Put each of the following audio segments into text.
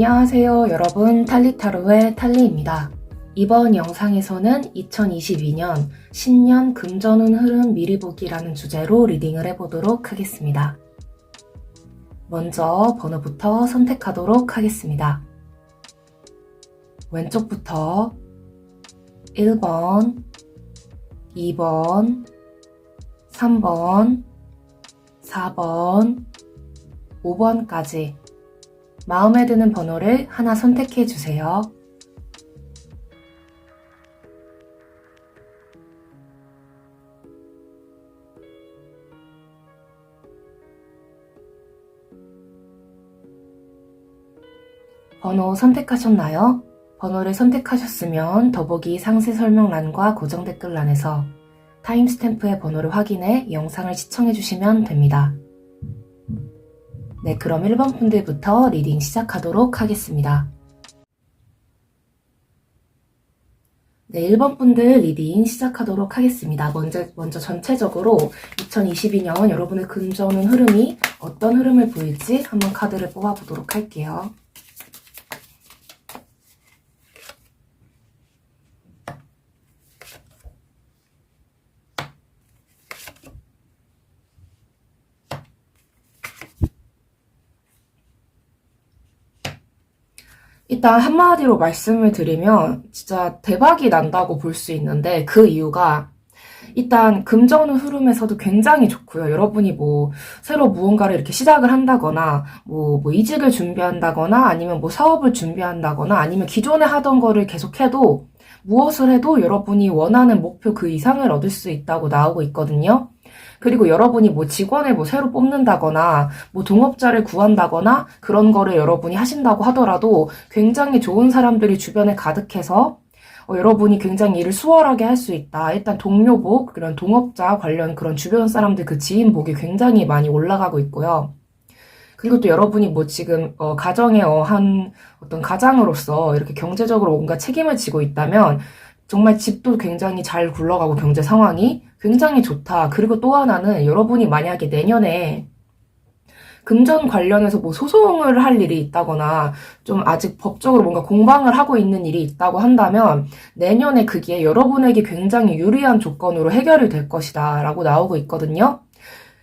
안녕하세요 여러분, 탈리타로의 탈리입니다. 이번 영상에서는 2022년 신년 금전운 흐름 미리 보기라는 주제로 리딩을 해보도록 하겠습니다. 먼저 번호부터 선택하도록 하겠습니다. 왼쪽부터 1번, 2번, 3번, 4번, 5번까지 마음에 드는 번호를 하나 선택해 주세요. 번호 선택하셨나요? 번호를 선택하셨으면 더보기 상세 설명란과 고정 댓글란에서 타임스탬프의 번호를 확인해 영상을 시청해 주시면 됩니다. 네, 그럼 1번 분들부터 리딩 시작하도록 하겠습니다. 네, 1번 분들 리딩 시작하도록 하겠습니다. 먼저 전체적으로 2022년 여러분의 금전운 흐름이 어떤 흐름을 보일지 한번 카드를 뽑아보도록 할게요. 일단 한마디로 말씀을 드리면 진짜 대박이 난다고 볼 수 있는데, 그 이유가 일단 금전운 흐름에서도 굉장히 좋고요. 여러분이 새로 무언가를 이렇게 시작을 한다거나 이직을 준비한다거나 아니면 사업을 준비한다거나 아니면 기존에 하던 거를 계속해도 무엇을 해도 여러분이 원하는 목표 그 이상을 얻을 수 있다고 나오고 있거든요. 그리고 여러분이 직원을 새로 뽑는다거나 동업자를 구한다거나 그런 거를 여러분이 하신다고 하더라도 굉장히 좋은 사람들이 주변에 가득해서 여러분이 굉장히 일을 수월하게 할 수 있다. 일단 동료복, 그런 동업자 관련 그런 주변 사람들 그 지인복이 굉장히 많이 올라가고 있고요. 그리고 또 여러분이 지금 가정의 한 어떤 가장으로서 이렇게 경제적으로 뭔가 책임을 지고 있다면 정말 집도 굉장히 잘 굴러가고 경제 상황이 굉장히 좋다. 그리고 또 하나는 여러분이 만약에 내년에 금전 관련해서 소송을 할 일이 있다거나 좀 아직 법적으로 뭔가 공방을 하고 있는 일이 있다고 한다면 내년에 그게 여러분에게 굉장히 유리한 조건으로 해결이 될 것이다 라고 나오고 있거든요.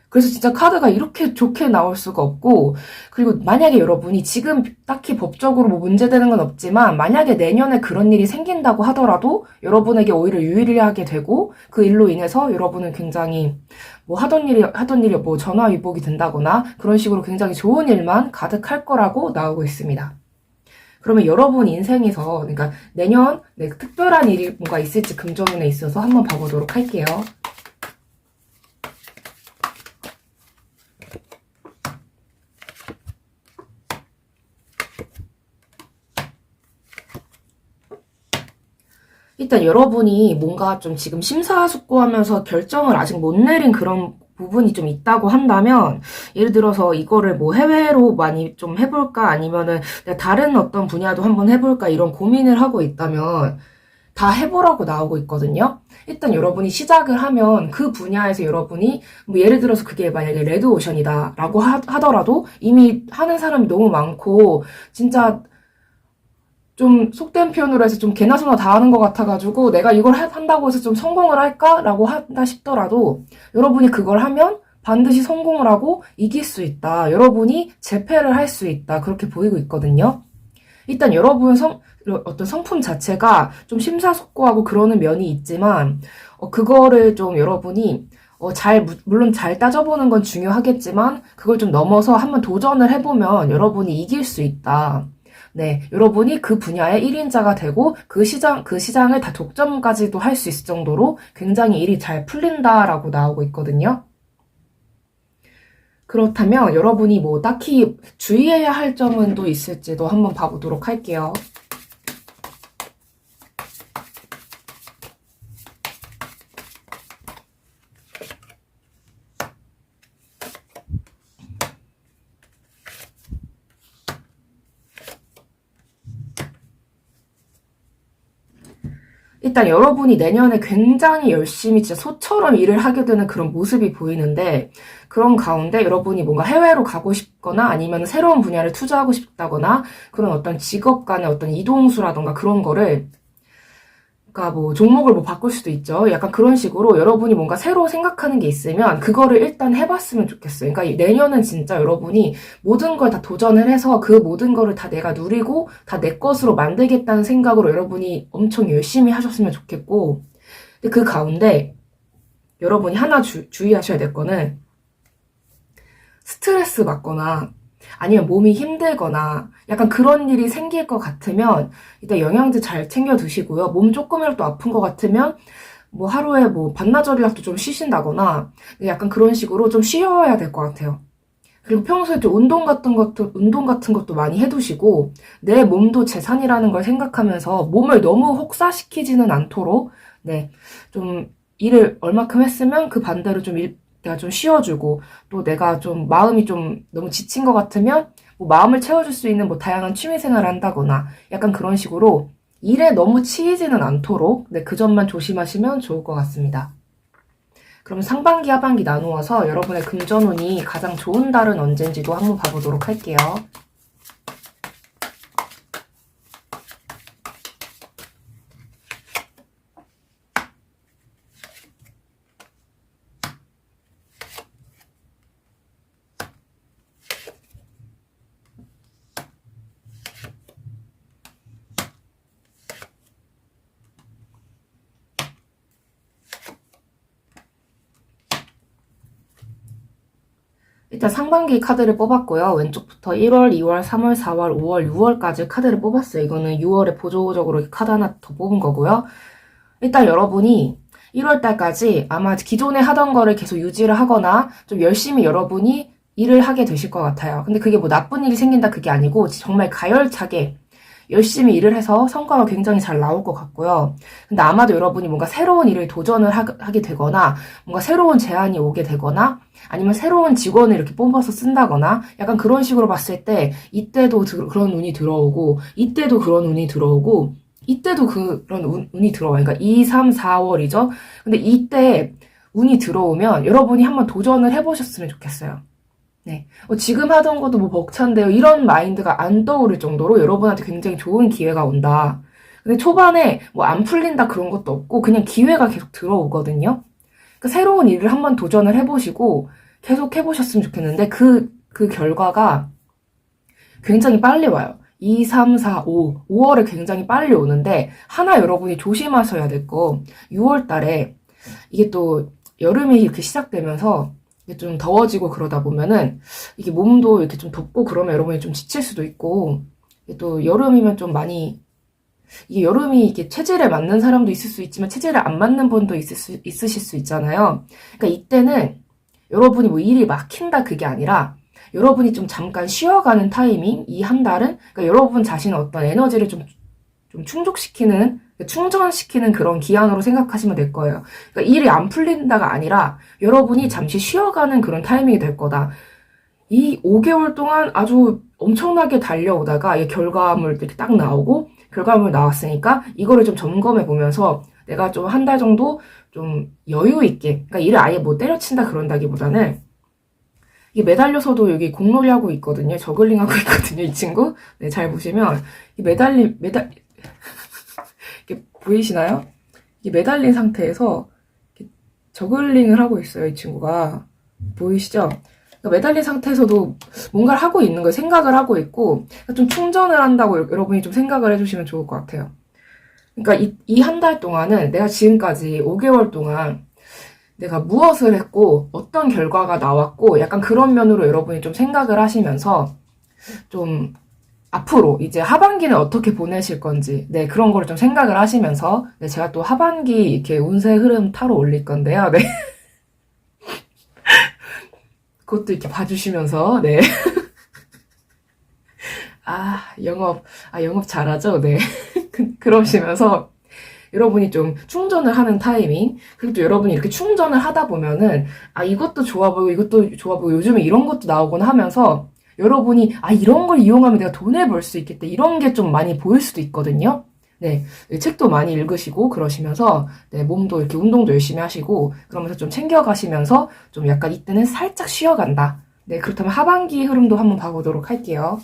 그래서 진짜 카드가 이렇게 좋게 나올 수가 없고, 그리고 만약에 여러분이 지금 딱히 법적으로 문제되는 건 없지만 만약에 내년에 그런 일이 생긴다고 하더라도 여러분에게 오히려 유리하게 되고 그 일로 인해서 여러분은 굉장히 하던 일이 전화위복이 된다거나 그런 식으로 굉장히 좋은 일만 가득할 거라고 나오고 있습니다. 그러면 여러분 인생에서 그러니까 내년 특별한 일이 뭔가 있을지 금전운에 있어서 한번 봐보도록 할게요. 일단 여러분이 뭔가 좀 지금 심사숙고하면서 결정을 아직 못 내린 그런 부분이 좀 있다고 한다면, 예를 들어서 이거를 해외로 많이 좀 해볼까 아니면은 다른 어떤 분야도 한번 해볼까 이런 고민을 하고 있다면 다 해보라고 나오고 있거든요. 일단 여러분이 시작을 하면 그 분야에서 여러분이 예를 들어서 그게 만약에 레드오션이다 라고 하더라도 이미 하는 사람이 너무 많고 진짜 좀 속된 표현으로 해서 좀 개나 소나 다 하는 것 같아가지고 내가 이걸 한다고 해서 좀 성공을 할까라고 한다 싶더라도 여러분이 그걸 하면 반드시 성공을 하고 이길 수 있다. 여러분이 재패를 할 수 있다. 그렇게 보이고 있거든요. 일단 여러분 어떤 성품 자체가 좀 심사숙고하고 그러는 면이 있지만 그거를 좀 여러분이 물론 잘 따져보는 건 중요하겠지만 그걸 좀 넘어서 한번 도전을 해보면 여러분이 이길 수 있다. 네, 여러분이 그 분야의 1인자가 되고 그 시장을 다 독점까지도 할 수 있을 정도로 굉장히 일이 잘 풀린다라고 나오고 있거든요. 그렇다면 여러분이 딱히 주의해야 할 점은 또 있을지도 한번 봐보도록 할게요. 일단 여러분이 내년에 굉장히 열심히 진짜 소처럼 일을 하게 되는 그런 모습이 보이는데, 그런 가운데 여러분이 뭔가 해외로 가고 싶거나 아니면 새로운 분야를 투자하고 싶다거나 그런 어떤 직업 간의 어떤 이동수라던가 그런 거를, 그러니까 뭐 종목을 뭐 바꿀 수도 있죠. 약간 그런 식으로 여러분이 뭔가 새로 생각하는 게 있으면 그거를 일단 해봤으면 좋겠어요. 그러니까 내년은 진짜 여러분이 모든 걸 다 도전을 해서 그 모든 거를 다 내가 누리고 다 내 것으로 만들겠다는 생각으로 여러분이 엄청 열심히 하셨으면 좋겠고, 근데 그 가운데 여러분이 하나 주의하셔야 될 거는, 스트레스 받거나 아니면 몸이 힘들거나 약간 그런 일이 생길 것 같으면 일단 영양제 잘 챙겨 드시고요. 몸 조금이라도 아픈 것 같으면 뭐 하루에 뭐 반나절이라도 좀 쉬신다거나 약간 그런 식으로 좀 쉬어야 될 것 같아요. 그리고 평소에 좀 운동 같은 것도 많이 해두시고, 내 몸도 재산이라는 걸 생각하면서 몸을 너무 혹사시키지는 않도록, 네, 좀 일을 얼마큼 했으면 그 반대로 내가 좀 쉬어주고, 또 내가 좀 마음이 좀 너무 지친 것 같으면 뭐 마음을 채워줄 수 있는 뭐 다양한 취미 생활을 한다거나 약간 그런 식으로 일에 너무 치이지는 않도록, 네, 그 점만 조심하시면 좋을 것 같습니다. 그럼 상반기, 하반기 나누어서 여러분의 금전운이 가장 좋은 달은 언젠지도 한번 봐보도록 할게요. 일단 상반기 카드를 뽑았고요. 왼쪽부터 1월, 2월, 3월, 4월, 5월, 6월까지 카드를 뽑았어요. 이거는 6월에 보조적으로 카드 하나 더 뽑은 거고요. 일단 여러분이 1월달까지 아마 기존에 하던 거를 계속 유지를 하거나 좀 열심히 여러분이 일을 하게 되실 것 같아요. 근데 그게 뭐 나쁜 일이 생긴다 그게 아니고 정말 가열차게 열심히 일을 해서 성과가 굉장히 잘 나올 것 같고요. 근데 아마도 여러분이 뭔가 새로운 일을 도전을 하게 되거나 뭔가 새로운 제안이 오게 되거나 아니면 새로운 직원을 이렇게 뽑아서 쓴다거나 약간 그런 식으로 봤을 때 이때도 그런 운이 들어오고 이때도 그런 운이 들어오고 이때도 그런 운이 들어와요. 그러니까 2, 3, 4월이죠. 근데 이때 운이 들어오면 여러분이 한번 도전을 해보셨으면 좋겠어요. 네. 지금 하던 것도 뭐 벅찬데요. 이런 마인드가 안 떠오를 정도로 여러분한테 굉장히 좋은 기회가 온다. 근데 초반에 뭐 안 풀린다 그런 것도 없고 그냥 기회가 계속 들어오거든요. 그러니까 새로운 일을 한번 도전을 해보시고 계속 해보셨으면 좋겠는데 그 결과가 굉장히 빨리 와요. 2, 3, 4, 5. 5월에 굉장히 빨리 오는데 하나 여러분이 조심하셔야 될 거 6월 달에 이게 또 여름이 이렇게 시작되면서 이게 좀 더워지고 그러다 보면은 이게 몸도 이렇게 좀 덥고 그러면 여러분이 좀 지칠 수도 있고 이게 또 여름이면 좀 많이 이게 여름이 이게 체질에 맞는 사람도 있을 수 있지만 체질에 안 맞는 분도 있으실 수 있잖아요. 그러니까 이때는 여러분이 뭐 일이 막힌다 그게 아니라 여러분이 좀 잠깐 쉬어가는 타이밍, 이 한 달은 그러니까 여러분 자신의 어떤 에너지를 좀 충족시키는, 충전시키는 그런 기한으로 생각하시면 될 거예요. 그러니까 일이 안 풀린다가 아니라 여러분이 잠시 쉬어가는 그런 타이밍이 될 거다. 이 5개월 동안 아주 엄청나게 달려오다가 이 결과물 이렇게 딱 나오고 결과물 나왔으니까 이거를 좀 점검해 보면서 내가 좀 한 달 정도 좀 여유 있게, 그러니까 일을 아예 뭐 때려친다 그런다기보다는 이게 매달려서도 여기 공놀이 하고 있거든요. 저글링 하고 있거든요, 이 친구. 네, 잘 보시면 이 이게 보이시나요? 이게 매달린 상태에서 저글링을 하고 있어요, 이 친구가. 보이시죠? 그러니까 매달린 상태에서도 뭔가를 하고 있는 거예요. 생각을 하고 있고, 좀 충전을 한다고 여러분이 좀 생각을 해주시면 좋을 것 같아요. 그러니까 이 한 달 동안은 내가 지금까지 5개월 동안 내가 무엇을 했고, 어떤 결과가 나왔고, 약간 그런 면으로 여러분이 좀 생각을 하시면서 좀 앞으로 이제 하반기는 어떻게 보내실 건지, 네, 그런 거를 좀 생각을 하시면서, 네, 제가 또 하반기 이렇게 운세 흐름 타로 올릴 건데요, 네. 그것도 이렇게 봐주시면서, 네. 영업 잘하죠, 네. 그러시면서, 여러분이 좀 충전을 하는 타이밍, 그리고 또 여러분이 이렇게 충전을 하다 보면은, 이것도 좋아 보이고, 이것도 좋아 보이고, 요즘에 이런 것도 나오곤 하면서, 여러분이, 이런 걸 이용하면 내가 돈을 벌 수 있겠다. 이런 게 좀 많이 보일 수도 있거든요. 네, 책도 많이 읽으시고 그러시면서 네, 몸도 이렇게 운동도 열심히 하시고 그러면서 좀 챙겨가시면서 좀 약간 이때는 살짝 쉬어간다. 네, 그렇다면 하반기 흐름도 한번 봐보도록 할게요.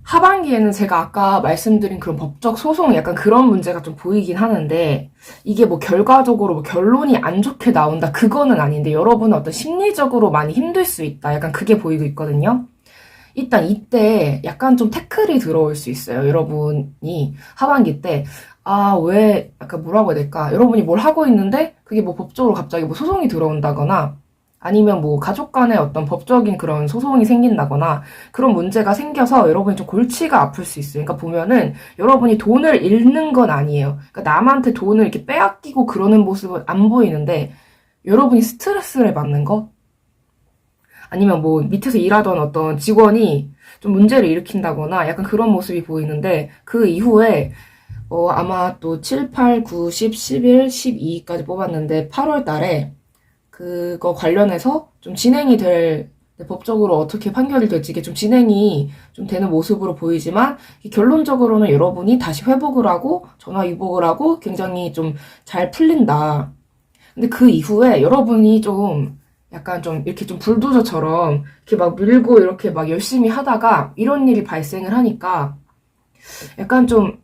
하반기에는 제가 아까 말씀드린 그런 법적 소송 약간 그런 문제가 좀 보이긴 하는데 이게 뭐 결과적으로 뭐 결론이 안 좋게 나온다 그거는 아닌데 여러분은 어떤 심리적으로 많이 힘들 수 있다 약간 그게 보이고 있거든요. 일단 이때 약간 좀 태클이 들어올 수 있어요. 여러분이 하반기 때 아, 왜 약간 뭐라고 해야 될까? 여러분이 뭘 하고 있는데 그게 뭐 법적으로 갑자기 뭐 소송이 들어온다거나 아니면 뭐 가족 간의 어떤 법적인 그런 소송이 생긴다거나 그런 문제가 생겨서 여러분이 좀 골치가 아플 수 있어요. 그러니까 보면은 여러분이 돈을 잃는 건 아니에요. 그러니까 남한테 돈을 이렇게 빼앗기고 그러는 모습은 안 보이는데 여러분이 스트레스를 받는 거? 아니면 뭐 밑에서 일하던 어떤 직원이 좀 문제를 일으킨다거나 약간 그런 모습이 보이는데 그 이후에 아마 또 7, 8, 9, 10, 11, 12까지 뽑았는데 8월 달에 그거 관련해서 좀 진행이 될 법적으로 어떻게 판결이 될지 이게 좀 진행이 좀 되는 모습으로 보이지만 결론적으로는 여러분이 다시 회복을 하고 전화 위복을 하고 굉장히 좀 잘 풀린다. 근데 그 이후에 여러분이 좀 약간 좀 이렇게 좀 불도저처럼 이렇게 막 밀고 이렇게 막 열심히 하다가 이런 일이 발생을 하니까 약간 좀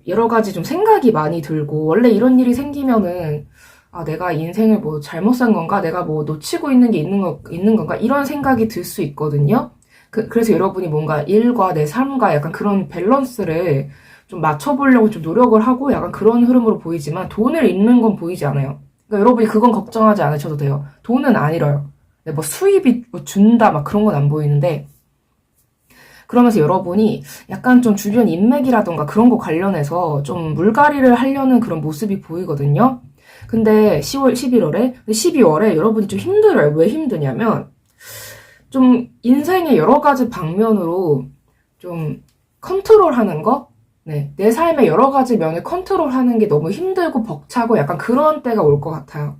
여러 가지 좀 생각이 많이 들고 원래 이런 일이 생기면은 아, 내가 인생을 뭐 잘못 산 건가? 내가 뭐 놓치고 있는 게 있는 건가? 이런 생각이 들 수 있거든요. 그래서 여러분이 뭔가 일과 내 삶과 약간 그런 밸런스를 좀 맞춰보려고 좀 노력을 하고 약간 그런 흐름으로 보이지만 돈을 잃는 건 보이지 않아요. 그러니까 여러분이 그건 걱정하지 않으셔도 돼요. 돈은 안 잃어요. 네, 뭐 수입이 뭐 준다 막 그런 건 안 보이는데 그러면서 여러분이 약간 좀 주변 인맥이라던가 그런 거 관련해서 좀 물갈이를 하려는 그런 모습이 보이거든요. 근데 10월, 11월에, 12월에 여러분이 좀 힘들어요. 왜 힘드냐면 좀 인생의 여러 가지 방면으로 좀 컨트롤하는 거? 네. 내 삶의 여러 가지 면을 컨트롤하는 게 너무 힘들고 벅차고 약간 그런 때가 올 것 같아요.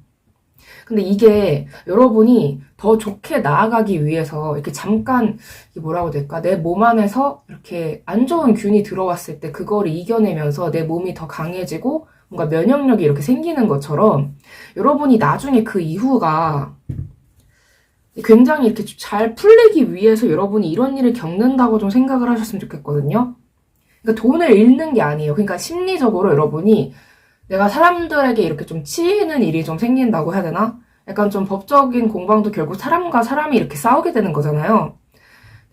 근데 이게 여러분이 더 좋게 나아가기 위해서 이렇게 잠깐 이게 뭐라고 해야 될까? 내 몸 안에서 이렇게 안 좋은 균이 들어왔을 때 그거를 이겨내면서 내 몸이 더 강해지고 뭔가 면역력이 이렇게 생기는 것처럼 여러분이 나중에 그 이후가 굉장히 이렇게 잘 풀리기 위해서 여러분이 이런 일을 겪는다고 좀 생각을 하셨으면 좋겠거든요. 그러니까 돈을 잃는 게 아니에요. 그러니까 심리적으로 여러분이 내가 사람들에게 이렇게 좀 치이는 일이 좀 생긴다고 해야 되나? 약간 좀 법적인 공방도 결국 사람과 사람이 이렇게 싸우게 되는 거잖아요.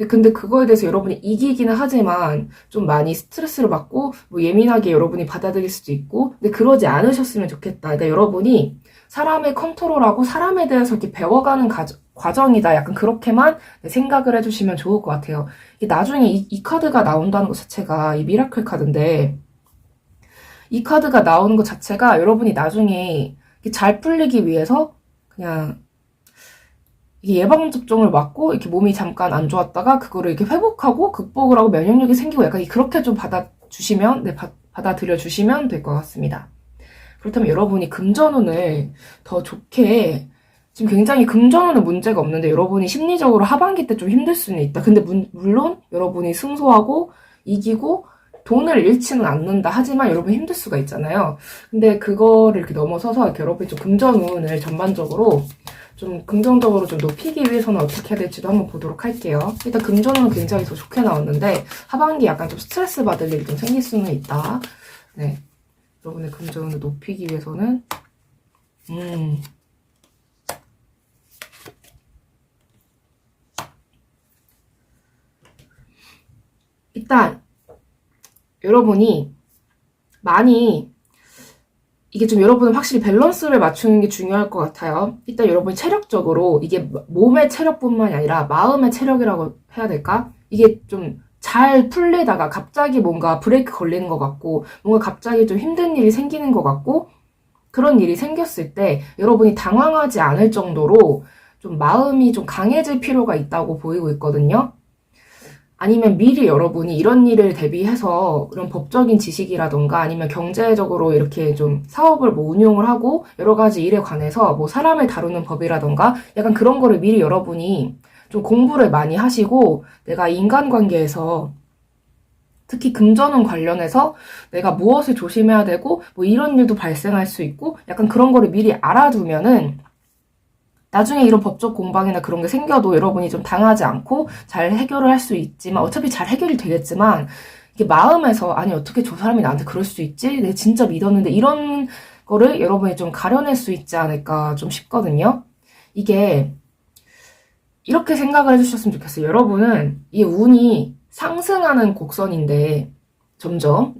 근데 그거에 대해서 여러분이 이기기는 하지만 좀 많이 스트레스를 받고 뭐 예민하게 여러분이 받아들일 수도 있고 근데 그러지 않으셨으면 좋겠다. 그러니까 여러분이 사람을 컨트롤하고 사람에 대해서 이렇게 배워가는 과정이다. 약간 그렇게만 생각을 해주시면 좋을 것 같아요. 나중에 이 카드가 나온다는 것 자체가 이 미라클 카드인데 이 카드가 나오는 것 자체가 여러분이 나중에 잘 풀리기 위해서 그냥 이게 예방접종을 맞고 이렇게 몸이 잠깐 안 좋았다가 그거를 이렇게 회복하고 극복을 하고 면역력이 생기고 약간 그렇게 좀 받아주시면, 네, 받아들여 주시면 될 것 같습니다. 그렇다면 여러분이 금전운을 더 좋게 지금 굉장히 금전운은 문제가 없는데 여러분이 심리적으로 하반기 때 좀 힘들 수는 있다. 근데 물론 여러분이 승소하고 이기고 돈을 잃지는 않는다. 하지만 여러분 힘들 수가 있잖아요. 근데 그거를 이렇게 넘어서서 이렇게 여러분이 좀 금전운을 전반적으로 좀 긍정적으로 좀 높이기 위해서는 어떻게 해야 될지도 한번 보도록 할게요. 일단 금전운은 굉장히 더 좋게 나왔는데 하반기 약간 좀 스트레스 받을 일이 좀 생길 수는 있다. 네, 여러분의 금전운을 높이기 위해서는 일단 여러분이 많이 이게 좀 여러분은 확실히 밸런스를 맞추는 게 중요할 것 같아요. 일단 여러분이 체력적으로 이게 몸의 체력뿐만이 아니라 마음의 체력이라고 해야 될까? 이게 좀 잘 풀리다가 갑자기 뭔가 브레이크 걸리는 것 같고 뭔가 갑자기 좀 힘든 일이 생기는 것 같고 그런 일이 생겼을 때 여러분이 당황하지 않을 정도로 좀 마음이 좀 강해질 필요가 있다고 보이고 있거든요. 아니면 미리 여러분이 이런 일을 대비해서 그런 법적인 지식이라던가 아니면 경제적으로 이렇게 좀 사업을 뭐 운용을 하고 여러 가지 일에 관해서 뭐 사람을 다루는 법이라던가 약간 그런 거를 미리 여러분이 좀 공부를 많이 하시고 내가 인간관계에서 특히 금전운 관련해서 내가 무엇을 조심해야 되고 뭐 이런 일도 발생할 수 있고 약간 그런 거를 미리 알아두면은 나중에 이런 법적 공방이나 그런 게 생겨도 여러분이 좀 당하지 않고 잘 해결을 할 수 있지만 어차피 잘 해결이 되겠지만 이게 마음에서 아니 어떻게 저 사람이 나한테 그럴 수 있지? 내가 진짜 믿었는데 이런 거를 여러분이 좀 가려낼 수 있지 않을까 좀 싶거든요. 이게 이렇게 생각을 해주셨으면 좋겠어요. 여러분은 이 운이 상승하는 곡선인데 점점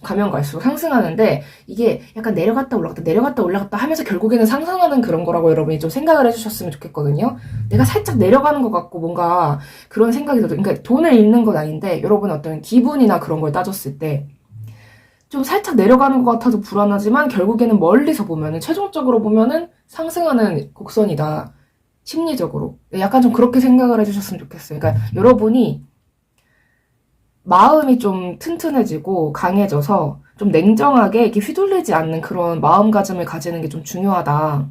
가면 갈수록 상승하는데 이게 약간 내려갔다 올라갔다 내려갔다 올라갔다 하면서 결국에는 상승하는 그런 거라고 여러분이 좀 생각을 해주셨으면 좋겠거든요. 내가 살짝 내려가는 것 같고 뭔가 그런 생각이 들어요. 그러니까 돈을 잃는 건 아닌데 여러분 어떤 기분이나 그런 걸 따졌을 때 좀 살짝 내려가는 것 같아도 불안하지만 결국에는 멀리서 보면은 최종적으로 보면은 상승하는 곡선이다. 심리적으로. 약간 좀 그렇게 생각을 해주셨으면 좋겠어요. 그러니까 여러분이 마음이 좀 튼튼해지고 강해져서 좀 냉정하게 이렇게 휘둘리지 않는 그런 마음가짐을 가지는 게 좀 중요하다.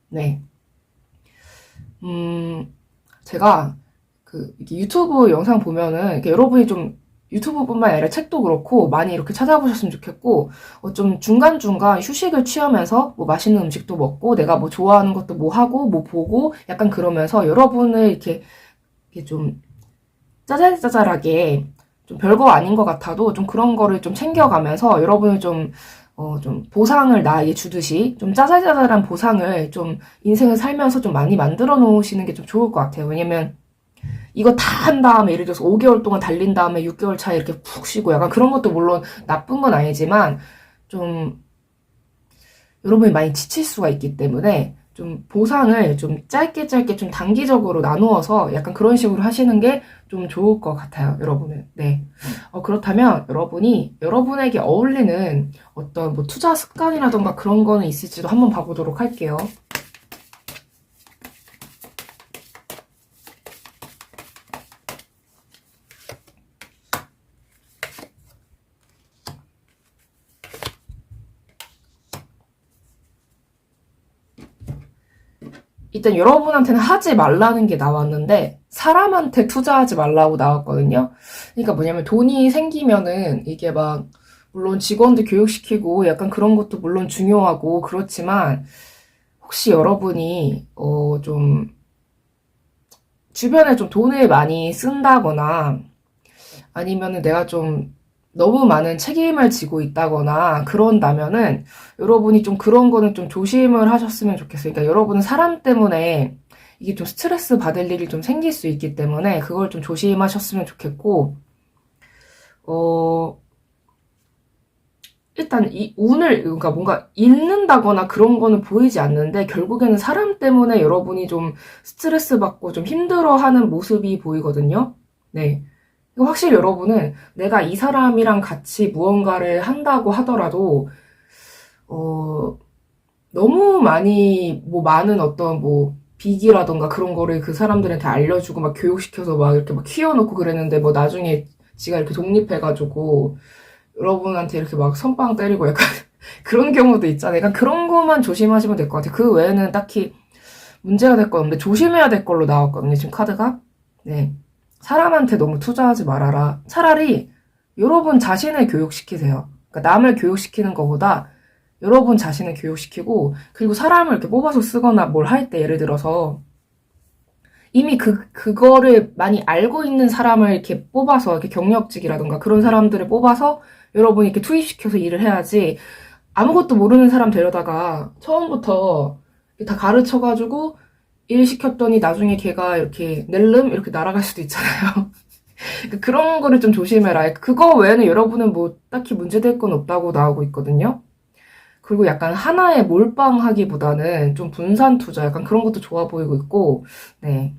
네. 제가 이렇게 유튜브 영상 보면은 이렇게 여러분이 좀 유튜브뿐만 아니라 책도 그렇고 많이 이렇게 찾아보셨으면 좋겠고 좀 중간중간 휴식을 취하면서 뭐 맛있는 음식도 먹고 내가 뭐 좋아하는 것도 뭐 하고 뭐 보고 약간 그러면서 여러분을 이렇게 좀 짜잘짜잘하게 좀 별거 아닌 것 같아도 좀 그런 거를 좀 챙겨가면서 여러분을 좀 보상을 나에게 주듯이 좀 짜잘짜잘한 보상을 좀 인생을 살면서 좀 많이 만들어 놓으시는 게 좀 좋을 것 같아요. 왜냐면 이거 다 한 다음에 예를 들어서 5개월 동안 달린 다음에 6개월 차에 이렇게 푹 쉬고 약간 그런 것도 물론 나쁜 건 아니지만 좀 여러분이 많이 지칠 수가 있기 때문에 좀 보상을 좀 짧게 좀 단기적으로 나누어서 약간 그런 식으로 하시는 게 좀 좋을 것 같아요, 여러분은. 네. 그렇다면 여러분이 여러분에게 어울리는 어떤 뭐 투자 습관이라던가 그런 거는 있을지도 한번 봐보도록 할게요. 일단 여러분한테는 하지 말라는 게 나왔는데 사람한테 투자하지 말라고 나왔거든요. 그러니까 뭐냐면 돈이 생기면은 이게 막 물론 직원들 교육시키고 약간 그런 것도 물론 중요하고 그렇지만 혹시 여러분이 좀 주변에 좀 돈을 많이 쓴다거나 아니면은 내가 좀 너무 많은 책임을 지고 있다거나 그런다면은 여러분이 좀 그런 거는 좀 조심을 하셨으면 좋겠어요. 그러니까 여러분은 사람 때문에 이게 좀 스트레스 받을 일이 좀 생길 수 있기 때문에 그걸 좀 조심하셨으면 좋겠고, 일단 이 운을, 그러니까 뭔가 잃는다거나 그런 거는 보이지 않는데 결국에는 사람 때문에 여러분이 좀 스트레스 받고 좀 힘들어하는 모습이 보이거든요. 네. 확실히 여러분은 내가 이 사람이랑 같이 무언가를 한다고 하더라도, 너무 많이, 뭐, 많은 어떤 뭐, 비기라던가 그런 거를 그 사람들한테 알려주고 막 교육시켜서 막 이렇게 막 키워놓고 그랬는데 뭐 나중에 지가 이렇게 독립해가지고 여러분한테 이렇게 막 선빵 때리고 약간 그런 경우도 있잖아요. 약간 그런 것만 조심하시면 될 것 같아요. 그 외에는 딱히 문제가 될 건 없는데 조심해야 될 걸로 나왔거든요. 지금 카드가. 네. 사람한테 너무 투자하지 말아라. 차라리 여러분 자신을 교육시키세요. 그러니까 남을 교육시키는 것보다 여러분 자신을 교육시키고 그리고 사람을 이렇게 뽑아서 쓰거나 뭘 할 때 예를 들어서 이미 그거를 많이 알고 있는 사람을 이렇게 뽑아서 이렇게 경력직이라던가 그런 사람들을 뽑아서 여러분이 이렇게 투입시켜서 일을 해야지 아무것도 모르는 사람 데려다가 처음부터 다 가르쳐가지고 일 시켰더니 나중에 걔가 이렇게 낼름 이렇게 날아갈 수도 있잖아요. 그런 거를 좀 조심해라. 그거 외에는 여러분은 뭐 딱히 문제될 건 없다고 나오고 있거든요. 그리고 약간 하나에 몰빵하기보다는 좀 분산 투자 약간 그런 것도 좋아 보이고 있고, 네.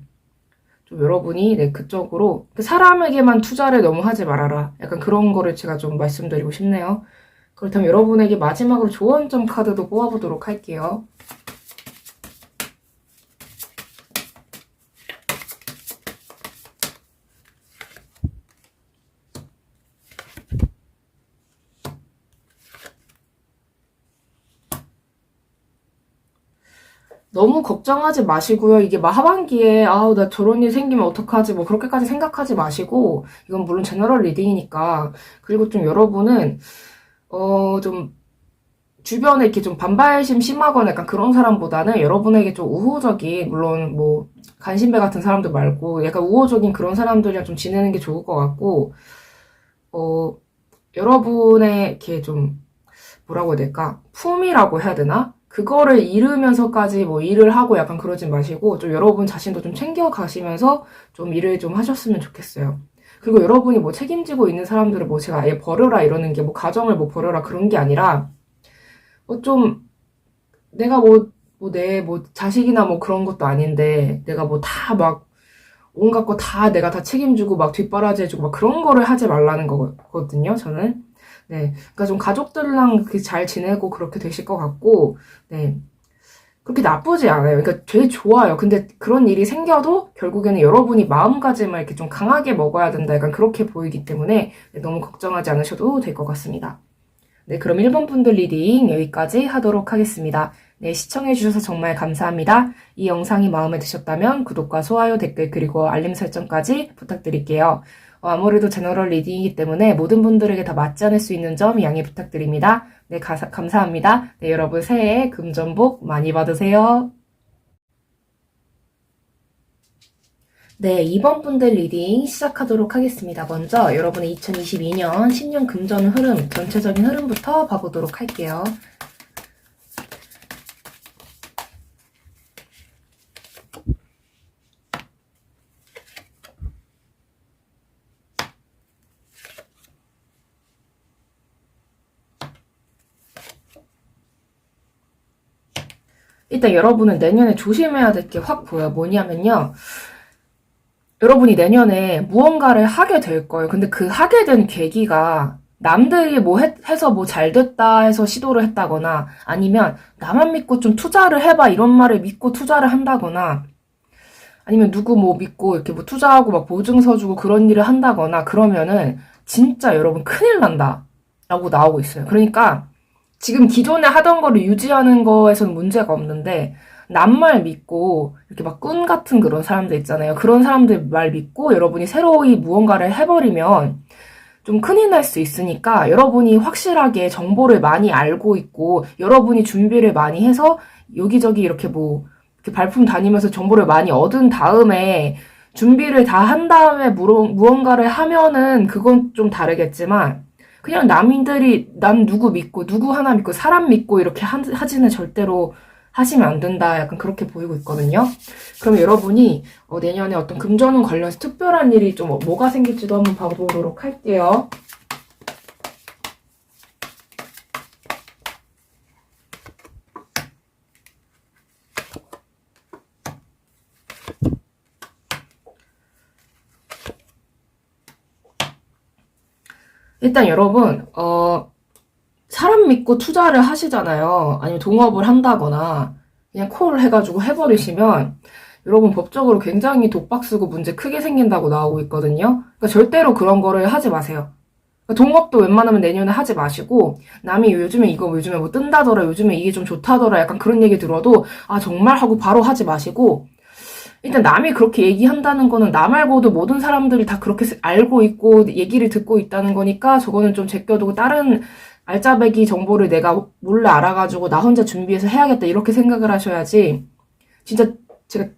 좀 여러분이 네, 그쪽으로 사람에게만 투자를 너무 하지 말아라. 약간 그런 거를 제가 좀 말씀드리고 싶네요. 그렇다면 여러분에게 마지막으로 조언점 카드도 뽑아보도록 할게요. 너무 걱정하지 마시고요. 이게 막 하반기에 아우 나 저런 일 생기면 어떡하지 뭐 그렇게까지 생각하지 마시고, 이건 물론 제너럴 리딩이니까. 그리고 좀 여러분은 좀 주변에 이렇게 좀 반발심 심하거나 약간 그런 사람보다는 여러분에게 좀 우호적인, 물론 뭐 간신배 같은 사람들 말고 약간 우호적인 그런 사람들이랑 좀 지내는 게 좋을 것 같고, 여러분의 이렇게 좀 뭐라고 해야 될까? 품이라고 해야 되나? 그거를 잃으면서까지 뭐 일을 하고 약간 그러진 마시고, 좀 여러분 자신도 좀 챙겨가시면서 좀 일을 좀 하셨으면 좋겠어요. 그리고 여러분이 뭐 책임지고 있는 사람들을 뭐 제가 아예 버려라 이러는 게 뭐 가정을 뭐 버려라 그런 게 아니라, 뭐 좀 내가 내 자식이나 뭐 그런 것도 아닌데 내가 뭐 다 막 온갖 거 다 내가 다 책임지고 막 뒷바라지 해주고 막 그런 거를 하지 말라는 거거든요, 저는. 네. 그러니까 좀 가족들이랑 잘 지내고 그렇게 되실 것 같고, 네. 그렇게 나쁘지 않아요. 그러니까 되게 좋아요. 근데 그런 일이 생겨도 결국에는 여러분이 마음가짐을 이렇게 좀 강하게 먹어야 된다. 약간 그렇게 보이기 때문에 네, 너무 걱정하지 않으셔도 될 것 같습니다. 네, 그럼 1번 분들 리딩 여기까지 하도록 하겠습니다. 네, 시청해주셔서 정말 감사합니다. 이 영상이 마음에 드셨다면 구독과 좋아요, 댓글, 그리고 알림 설정까지 부탁드릴게요. 아무래도 제너럴 리딩이기 때문에 모든 분들에게 다 맞지 않을 수 있는 점 양해 부탁드립니다. 네, 감사합니다. 네, 여러분 새해 금전복 많이 받으세요. 네, 2번 분들 리딩 시작하도록 하겠습니다. 먼저 여러분의 2022년 신년 금전 흐름, 전체적인 흐름부터 봐보도록 할게요. 일단 여러분은 내년에 조심해야 될 게 확 보여요. 뭐냐면요. 여러분이 내년에 무언가를 하게 될 거예요. 근데 그 하게 된 계기가 남들이 뭐 해서 뭐 잘 됐다 해서 시도를 했다거나, 아니면 나만 믿고 좀 투자를 해봐 이런 말을 믿고 투자를 한다거나, 아니면 누구 뭐 믿고 이렇게 뭐 투자하고 막 보증서 주고 그런 일을 한다거나, 그러면은 진짜 여러분 큰일 난다 라고 나오고 있어요. 그러니까 지금 기존에 하던 거를 유지하는 거에서는 문제가 없는데, 남말 믿고 이렇게 막 꾼 같은 그런 사람들 있잖아요. 그런 사람들 말 믿고 여러분이 새로이 무언가를 해버리면 좀 큰일 날 수 있으니까, 여러분이 확실하게 정보를 많이 알고 있고 여러분이 준비를 많이 해서 여기저기 이렇게 뭐 이렇게 발품 다니면서 정보를 많이 얻은 다음에 준비를 다 한 다음에 무언가를 하면은 그건 좀 다르겠지만, 그냥 남 누구 믿고 누구 하나 믿고 사람 믿고 이렇게 하지는 절대로 하시면 안 된다. 약간 그렇게 보이고 있거든요. 그럼 여러분이 내년에 어떤 금전운 관련해서 특별한 일이 좀 뭐가 생길지도 한번 봐보도록 할게요. 일단 여러분, 사람 믿고 투자를 하시잖아요. 아니면 동업을 한다거나 그냥 콜 해가지고 해버리시면 여러분 법적으로 굉장히 독박 쓰고 문제 크게 생긴다고 나오고 있거든요. 그러니까 절대로 그런 거를 하지 마세요. 그러니까 동업도 웬만하면 내년에 하지 마시고, 남이 요즘에 뭐 뜬다더라, 요즘에 이게 좀 좋다더라 약간 그런 얘기 들어도 아 정말 하고 바로 하지 마시고, 일단 남이 그렇게 얘기한다는 거는 나 말고도 모든 사람들이 다 그렇게 알고 있고 얘기를 듣고 있다는 거니까 저거는 좀 제껴두고 다른 알짜배기 정보를 내가 몰래 알아가지고 나 혼자 준비해서 해야겠다 이렇게 생각을 하셔야지, 진짜 제가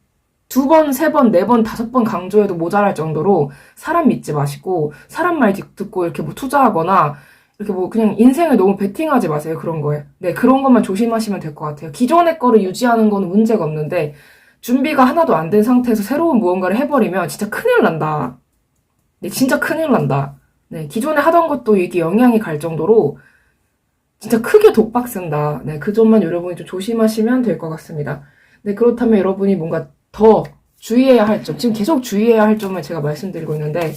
2번, 3번, 4번, 5번 강조해도 모자랄 정도로 사람 믿지 마시고, 사람 말 듣고 이렇게 뭐 투자하거나 이렇게 뭐 그냥 인생을 너무 베팅하지 마세요. 그런 거에. 네, 그런 것만 조심하시면 될 것 같아요. 기존의 거를 유지하는 거는 문제가 없는데 준비가 하나도 안 된 상태에서 새로운 무언가를 해버리면 진짜 큰일 난다. 네, 진짜 큰일 난다. 네, 기존에 하던 것도 이게 영향이 갈 정도로 진짜 크게 독박 쓴다. 네, 그 점만 여러분이 좀 조심하시면 될 것 같습니다. 네, 그렇다면 여러분이 뭔가 더 주의해야 할 점, 지금 계속 주의해야 할 점을 제가 말씀드리고 있는데,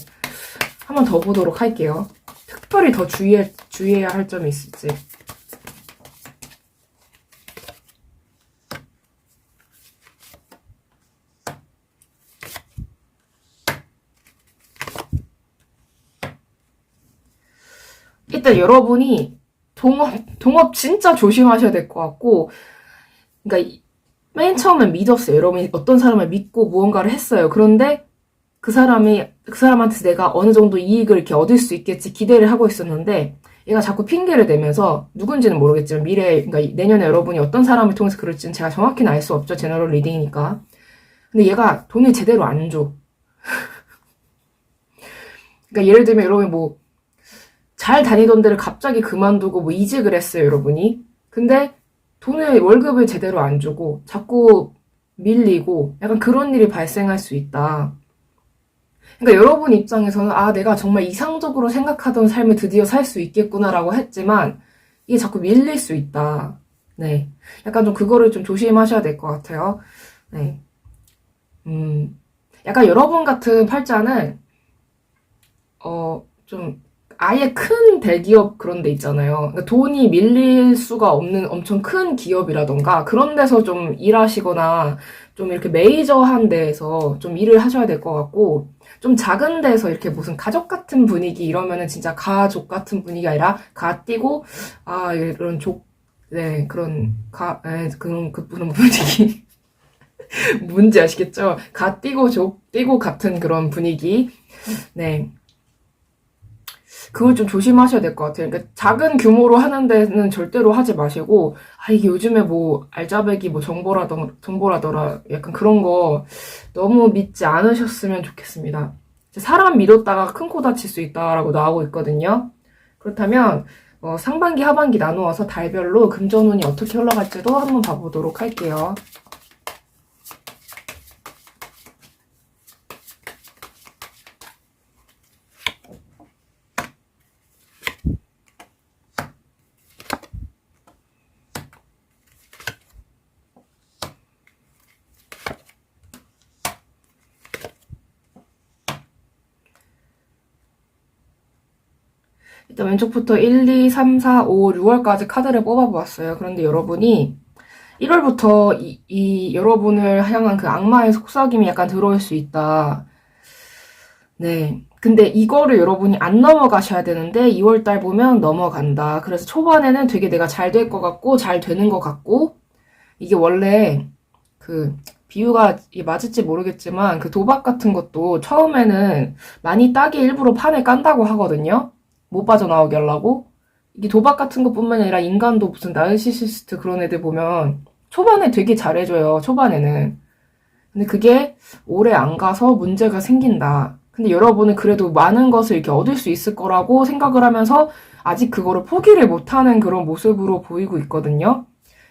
한번 더 보도록 할게요. 특별히 더 주의해야 할 점이 있을지. 일단 여러분이 동업 진짜 조심하셔야 될 것 같고, 그러니까 맨 처음엔 믿었어요. 여러분이 어떤 사람을 믿고 무언가를 했어요. 그런데 그 사람한테 내가 어느 정도 이익을 이렇게 얻을 수 있겠지 기대를 하고 있었는데, 얘가 자꾸 핑계를 대면서, 누군지는 모르겠지만 그러니까 내년에 여러분이 어떤 사람을 통해서 그럴지는 제가 정확히는 알 수 없죠. 제너럴 리딩이니까. 근데 얘가 돈을 제대로 안 줘. 그러니까 예를 들면 여러분이 뭐 잘 다니던 데를 갑자기 그만두고 뭐 이직을 했어요, 여러분이. 근데 월급을 제대로 안 주고 자꾸 밀리고 약간 그런 일이 발생할 수 있다. 그러니까 여러분 입장에서는 내가 정말 이상적으로 생각하던 삶을 드디어 살 수 있겠구나라고 했지만 이게 자꾸 밀릴 수 있다. 네. 약간 좀 그거를 좀 조심하셔야 될 것 같아요. 네. 약간 여러분 같은 팔자는 좀 아예 큰 대기업 그런 데 있잖아요. 그러니까 돈이 밀릴 수가 없는 엄청 큰 기업이라던가 그런 데서 좀 일하시거나 좀 이렇게 메이저한 데에서 좀 일을 하셔야 될 것 같고, 좀 작은 데서 이렇게 무슨 가족 같은 분위기 이러면은 진짜 가족 같은 분위기가 아니라 가띄고 이런 그런 분위기 뭔지 아시겠죠? 가띄고 족띄고 같은 그런 분위기. 네. 그걸 좀 조심하셔야 될 것 같아요. 그러니까 작은 규모로 하는 데는 절대로 하지 마시고, 이게 요즘에 뭐 알짜배기 뭐 정보라더라 약간 그런 거 너무 믿지 않으셨으면 좋겠습니다. 사람 믿었다가 큰 코 다칠 수 있다라고 나오고 있거든요. 그렇다면 상반기 하반기 나누어서 달별로 금전운이 어떻게 흘러갈지도 한번 봐보도록 할게요. 일단 왼쪽부터 1, 2, 3, 4, 5, 6월까지 카드를 뽑아보았어요. 그런데 여러분이 1월부터 여러분을 향한 그 악마의 속삭임이 약간 들어올 수 있다. 네. 근데 이거를 여러분이 안 넘어가셔야 되는데 2월달 보면 넘어간다. 그래서 초반에는 되게 내가 잘 될 것 같고 잘 되는 것 같고, 이게 원래 그 비유가 맞을지 모르겠지만 그 도박 같은 것도 처음에는 많이 따게 일부러 판을 깐다고 하거든요. 못 빠져나오게 하려고. 이게 도박 같은 것뿐만 아니라 인간도 무슨 나르시시스트 그런 애들 보면 초반에 되게 잘해줘요. 초반에는. 근데 그게 오래 안 가서 문제가 생긴다. 근데 여러분은 그래도 많은 것을 이렇게 얻을 수 있을 거라고 생각을 하면서 아직 그거를 포기를 못하는 그런 모습으로 보이고 있거든요.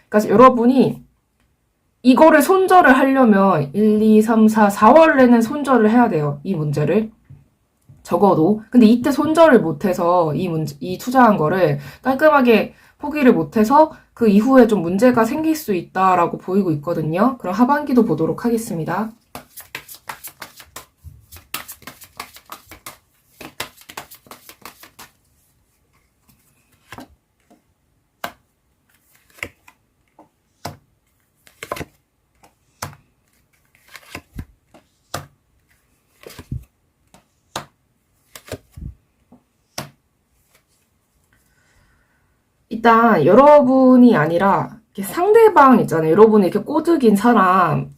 그러니까 여러분이 이거를 손절을 하려면 1, 2, 3, 4, 4월 내는 손절을 해야 돼요. 이 문제를. 적어도. 근데 이때 손절을 못해서 이 투자한 거를 깔끔하게 포기를 못해서 그 이후에 좀 문제가 생길 수 있다라고 보이고 있거든요. 그럼 하반기도 보도록 하겠습니다. 일단 여러분이 아니라 상대방 있잖아요. 여러분이 이렇게 꼬드긴 사람.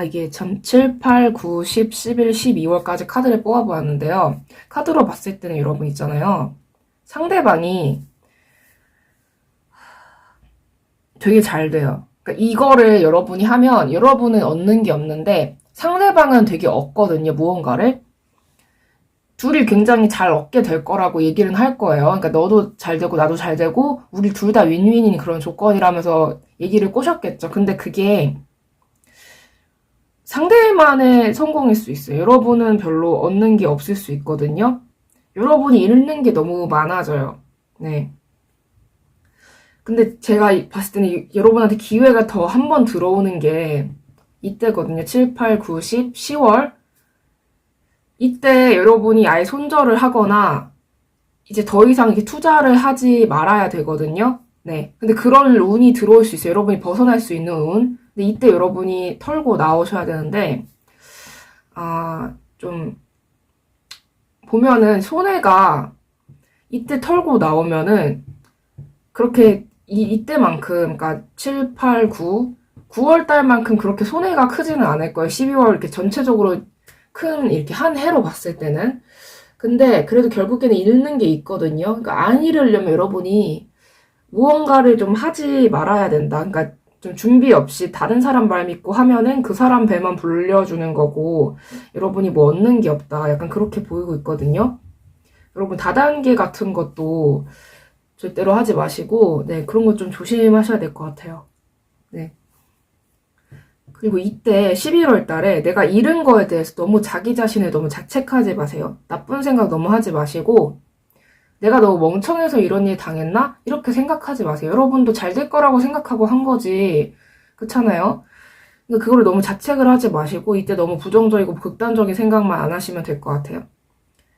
이게 참 7, 8, 9, 10, 11, 12월까지 카드를 뽑아보았는데요. 카드로 봤을 때는 여러분 있잖아요. 상대방이 되게 잘 돼요. 그러니까 이거를 여러분이 하면 여러분은 얻는 게 없는데 상대방은 되게 얻거든요. 무언가를. 둘이 굉장히 잘 얻게 될 거라고 얘기는 할 거예요. 그러니까 너도 잘 되고 나도 잘 되고 우리 둘 다 윈윈인 그런 조건이라면서 얘기를 꼬셨겠죠. 근데 그게 상대만의 성공일 수 있어요. 여러분은 별로 얻는 게 없을 수 있거든요. 여러분이 잃는 게 너무 많아져요. 네. 근데 제가 봤을 때는 여러분한테 기회가 더 한 번 들어오는 게 이때거든요. 7, 8, 9, 10, 10월. 이때 여러분이 아예 손절을 하거나 이제 더 이상 이렇게 투자를 하지 말아야 되거든요. 네. 근데 그런 운이 들어올 수 있어요. 여러분이 벗어날 수 있는 운. 근데 이때 여러분이 털고 나오셔야 되는데, 좀, 보면은 손해가 이때 털고 나오면은 그렇게 이때만큼, 그러니까 7, 8, 9, 9월 달만큼 그렇게 손해가 크지는 않을 거예요. 12월 이렇게 전체적으로 큰 이렇게 한 해로 봤을 때는. 근데 그래도 결국에는 잃는 게 있거든요. 그러니까 안 잃으려면 여러분이 무언가를 좀 하지 말아야 된다. 그러니까 좀 준비 없이 다른 사람 말 믿고 하면은 그 사람 배만 불려주는 거고 여러분이 뭐 얻는 게 없다. 약간 그렇게 보이고 있거든요. 여러분 다단계 같은 것도 절대로 하지 마시고 네, 그런 거 좀 조심하셔야 될 것 같아요. 네. 그리고 이때 11월 달에 내가 잃은 거에 대해서 너무 자기 자신을 너무 자책하지 마세요. 나쁜 생각 너무 하지 마시고 내가 너무 멍청해서 이런 일 당했나? 이렇게 생각하지 마세요. 여러분도 잘 될 거라고 생각하고 한 거지. 그렇잖아요? 그러니까 그걸 너무 자책을 하지 마시고 이때 너무 부정적이고 극단적인 생각만 안 하시면 될 것 같아요.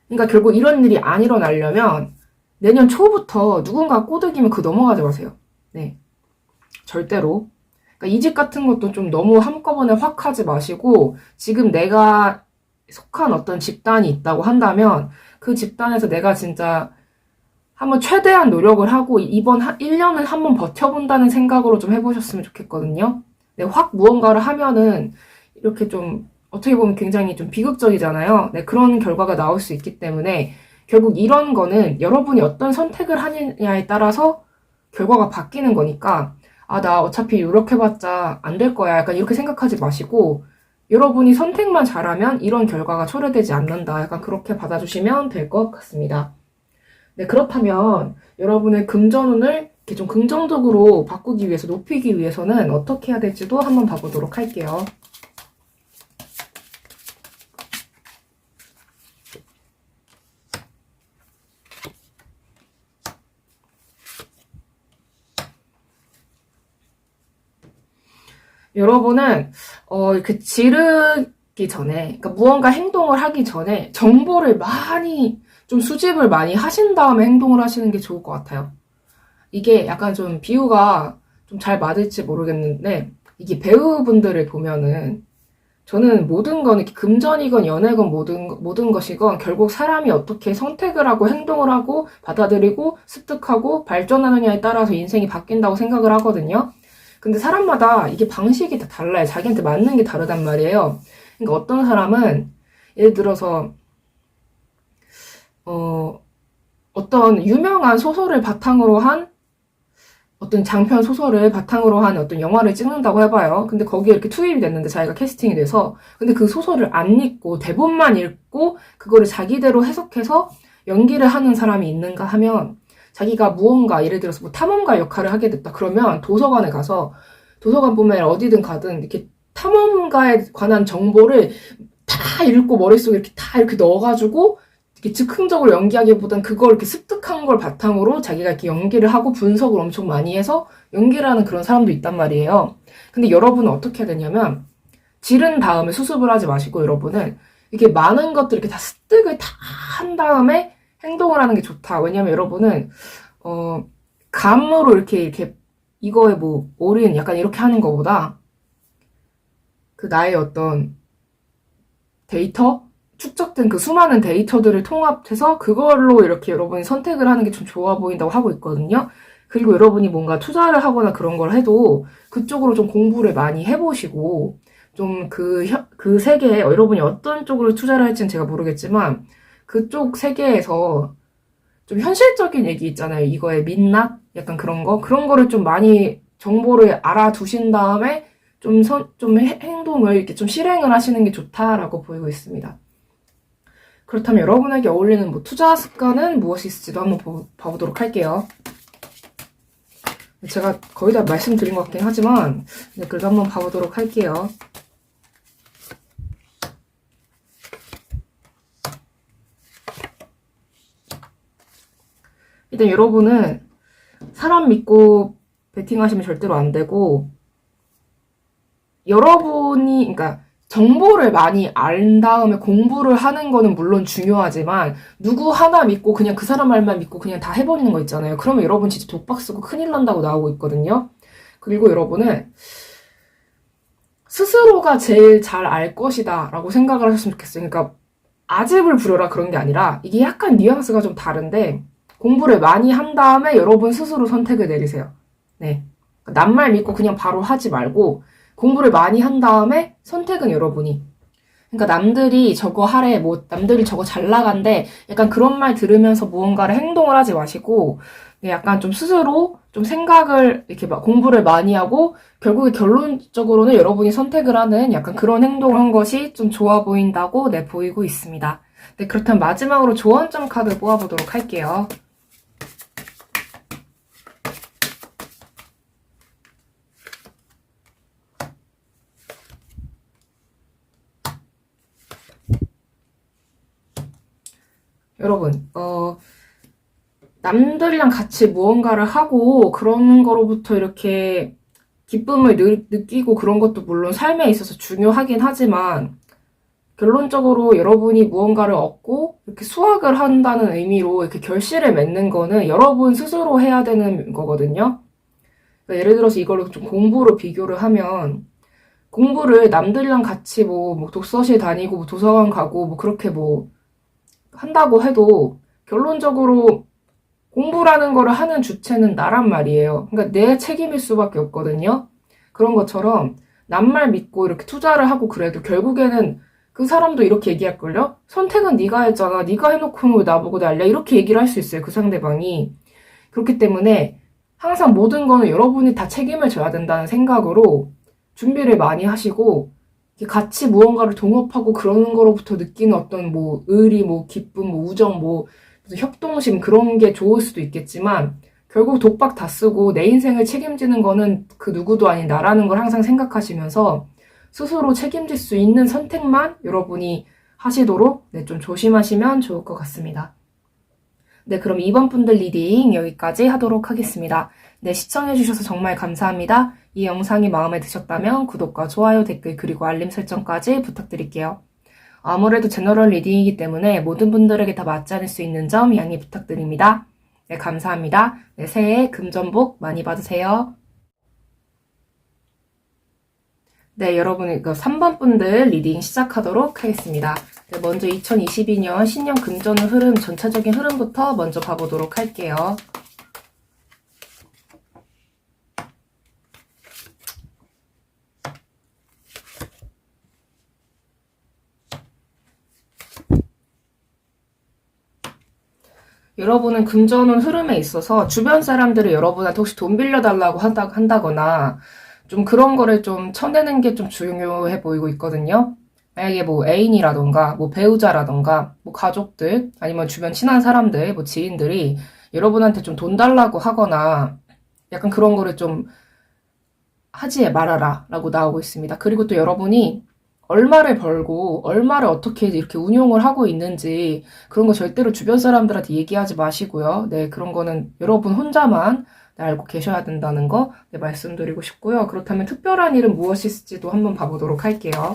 그러니까 결국 이런 일이 안 일어나려면 내년 초부터 누군가 꼬드기면 그 넘어가지 마세요. 네. 절대로. 그러니까 이직 같은 것도 좀 너무 한꺼번에 확 하지 마시고 지금 내가 속한 어떤 집단이 있다고 한다면 그 집단에서 내가 진짜 한번 최대한 노력을 하고 이번 1년은 한번 버텨본다는 생각으로 좀 해보셨으면 좋겠거든요. 네, 확 무언가를 하면은 이렇게 좀 어떻게 보면 굉장히 좀 비극적이잖아요. 네, 그런 결과가 나올 수 있기 때문에 결국 이런 거는 여러분이 어떤 선택을 하느냐에 따라서 결과가 바뀌는 거니까 나 어차피 노력해봤자 안 될 거야. 약간 이렇게 생각하지 마시고 여러분이 선택만 잘하면 이런 결과가 초래되지 않는다. 약간 그렇게 받아주시면 될 것 같습니다. 네, 그렇다면 여러분의 금전운을 이렇게 좀 긍정적으로 바꾸기 위해서, 높이기 위해서는 어떻게 해야 될지도 한번 봐보도록 할게요. 여러분은 이렇게 지르기 전에, 그러니까 무언가 행동을 하기 전에 정보를 많이 좀 수집을 많이 하신 다음에 행동을 하시는 게 좋을 것 같아요. 이게 약간 좀 비유가 좀 잘 맞을지 모르겠는데 이게 배우분들을 보면은 저는 모든 건 이렇게 금전이건 연애건 모든 것이건 결국 사람이 어떻게 선택을 하고 행동을 하고 받아들이고 습득하고 발전하느냐에 따라서 인생이 바뀐다고 생각을 하거든요. 근데 사람마다 이게 방식이 다 달라요. 자기한테 맞는 게 다르단 말이에요. 그러니까 어떤 사람은 예를 들어서 어떤 유명한 소설을 바탕으로 한 어떤 장편 소설을 바탕으로 한 어떤 영화를 찍는다고 해봐요. 근데 거기에 이렇게 투입이 됐는데 자기가 캐스팅이 돼서 근데 그 소설을 안 읽고 대본만 읽고 그거를 자기대로 해석해서 연기를 하는 사람이 있는가 하면 자기가 무언가 예를 들어서 뭐 탐험가 역할을 하게 됐다 그러면 도서관에 가서 도서관 보면 어디든 가든 이렇게 탐험가에 관한 정보를 다 읽고 머릿속에 이렇게 다 이렇게 넣어가지고 이렇게 즉흥적으로 연기하기보단 그걸 이렇게 습득한 걸 바탕으로 자기가 이렇게 연기를 하고 분석을 엄청 많이 해서 연기를 하는 그런 사람도 있단 말이에요. 근데 여러분은 어떻게 해야 되냐면 지른 다음에 수습을 하지 마시고 여러분은 이렇게 많은 것들 이렇게 다 습득을 다 한 다음에 행동을 하는 게 좋다. 왜냐면 여러분은 감으로 이렇게 이거에 뭐 올인 약간 이렇게 하는 것보다 그 나의 어떤 데이터 축적된 그 수많은 데이터들을 통합해서 그걸로 이렇게 여러분이 선택을 하는 게 좀 좋아 보인다고 하고 있거든요. 그리고 여러분이 뭔가 투자를 하거나 그런 걸 해도 그쪽으로 좀 공부를 많이 해보시고 좀 그 세계에 여러분이 어떤 쪽으로 투자를 할지는 제가 모르겠지만 그쪽 세계에서 좀 현실적인 얘기 있잖아요. 이거의 민낯? 약간 그런 거? 그런 거를 좀 많이 정보를 알아두신 다음에 좀 행동을 이렇게 좀 실행을 하시는 게 좋다라고 보이고 있습니다. 그렇다면 여러분에게 어울리는 뭐 투자 습관은 무엇이 있을지도 한번 봐보도록 할게요. 제가 거의 다 말씀드린 것 같긴 하지만 그래도 한번 봐보도록 할게요. 일단 여러분은 사람 믿고 베팅하시면 절대로 안 되고 여러분이 그러니까 정보를 많이 안 다음에 공부를 하는 거는 물론 중요하지만 누구 하나 믿고 그냥 그 사람 말만 믿고 그냥 다 해버리는 거 있잖아요. 그러면 여러분 진짜 독박 쓰고 큰일 난다고 나오고 있거든요. 그리고 여러분은 스스로가 제일 잘 알 것이다 라고 생각을 하셨으면 좋겠어요. 그러니까 아집을 부려라 그런 게 아니라 이게 약간 뉘앙스가 좀 다른데 공부를 많이 한 다음에 여러분 스스로 선택을 내리세요. 네. 남말 믿고 그냥 바로 하지 말고 공부를 많이 한 다음에 선택은 여러분이. 그러니까 남들이 저거 하래, 뭐 남들이 저거 잘 나간대 약간 그런 말 들으면서 무언가를 행동을 하지 마시고 약간 좀 스스로 좀 생각을 이렇게 막 공부를 많이 하고 결국에 결론적으로는 여러분이 선택을 하는 약간 그런 행동을 한 것이 좀 좋아 보인다고 네, 보이고 있습니다. 네, 그렇다면 마지막으로 조언점 카드 뽑아보도록 할게요. 여러분, 남들이랑 같이 무언가를 하고 그런 거로부터 이렇게 기쁨을 느끼고 그런 것도 물론 삶에 있어서 중요하긴 하지만 결론적으로 여러분이 무언가를 얻고 이렇게 수확을 한다는 의미로 이렇게 결실을 맺는 거는 여러분 스스로 해야 되는 거거든요. 그러니까 예를 들어서 이걸로 좀 공부로 비교를 하면 공부를 남들이랑 같이 뭐 독서실 다니고 뭐 도서관 가고 뭐 그렇게 뭐 한다고 해도 결론적으로 공부라는 거를 하는 주체는 나란 말이에요. 그러니까 내 책임일 수밖에 없거든요. 그런 것처럼 남말 믿고 이렇게 투자를 하고 그래도 결국에는 그 사람도 이렇게 얘기할걸요? 선택은 네가 했잖아. 네가 해놓고는 왜 나보고 날려? 이렇게 얘기를 할 수 있어요. 그 상대방이. 그렇기 때문에 항상 모든 거는 여러분이 다 책임을 져야 된다는 생각으로 준비를 많이 하시고 같이 무언가를 동업하고 그러는 거로부터 느끼는 어떤 뭐 의리, 뭐 기쁨, 뭐 우정, 뭐 협동심 그런 게 좋을 수도 있겠지만 결국 독박 다 쓰고 내 인생을 책임지는 거는 그 누구도 아닌 나라는 걸 항상 생각하시면서 스스로 책임질 수 있는 선택만 여러분이 하시도록 네, 좀 조심하시면 좋을 것 같습니다. 네, 그럼 이번 분들 리딩 여기까지 하도록 하겠습니다. 네, 시청해주셔서 정말 감사합니다. 이 영상이 마음에 드셨다면 구독과 좋아요, 댓글, 그리고 알림 설정까지 부탁드릴게요. 아무래도 제너럴 리딩이기 때문에 모든 분들에게 다 맞지 않을 수 있는 점 양해 부탁드립니다. 네, 감사합니다. 네, 새해 금전복 많이 받으세요. 네, 여러분, 3번 분들 리딩 시작하도록 하겠습니다. 네, 먼저 2022년 신년 금전의 흐름, 전체적인 흐름부터 먼저 봐보도록 할게요. 여러분은 금전운 흐름에 있어서 주변 사람들이 여러분한테 혹시 돈 빌려달라고 한다거나 좀 그런 거를 좀 쳐내는 게 좀 중요해 보이고 있거든요. 만약에 뭐 애인이라던가 뭐 배우자라던가 뭐 가족들 아니면 주변 친한 사람들 뭐 지인들이 여러분한테 좀 돈 달라고 하거나 약간 그런 거를 좀 하지 말아라 라고 나오고 있습니다. 그리고 또 여러분이 얼마를 벌고 얼마를 어떻게 이렇게 운용을 하고 있는지 그런 거 절대로 주변 사람들한테 얘기하지 마시고요. 네, 그런 거는 여러분 혼자만 알고 계셔야 된다는 거 네, 말씀드리고 싶고요. 그렇다면 특별한 일은 무엇이 있을지도 한번 봐보도록 할게요.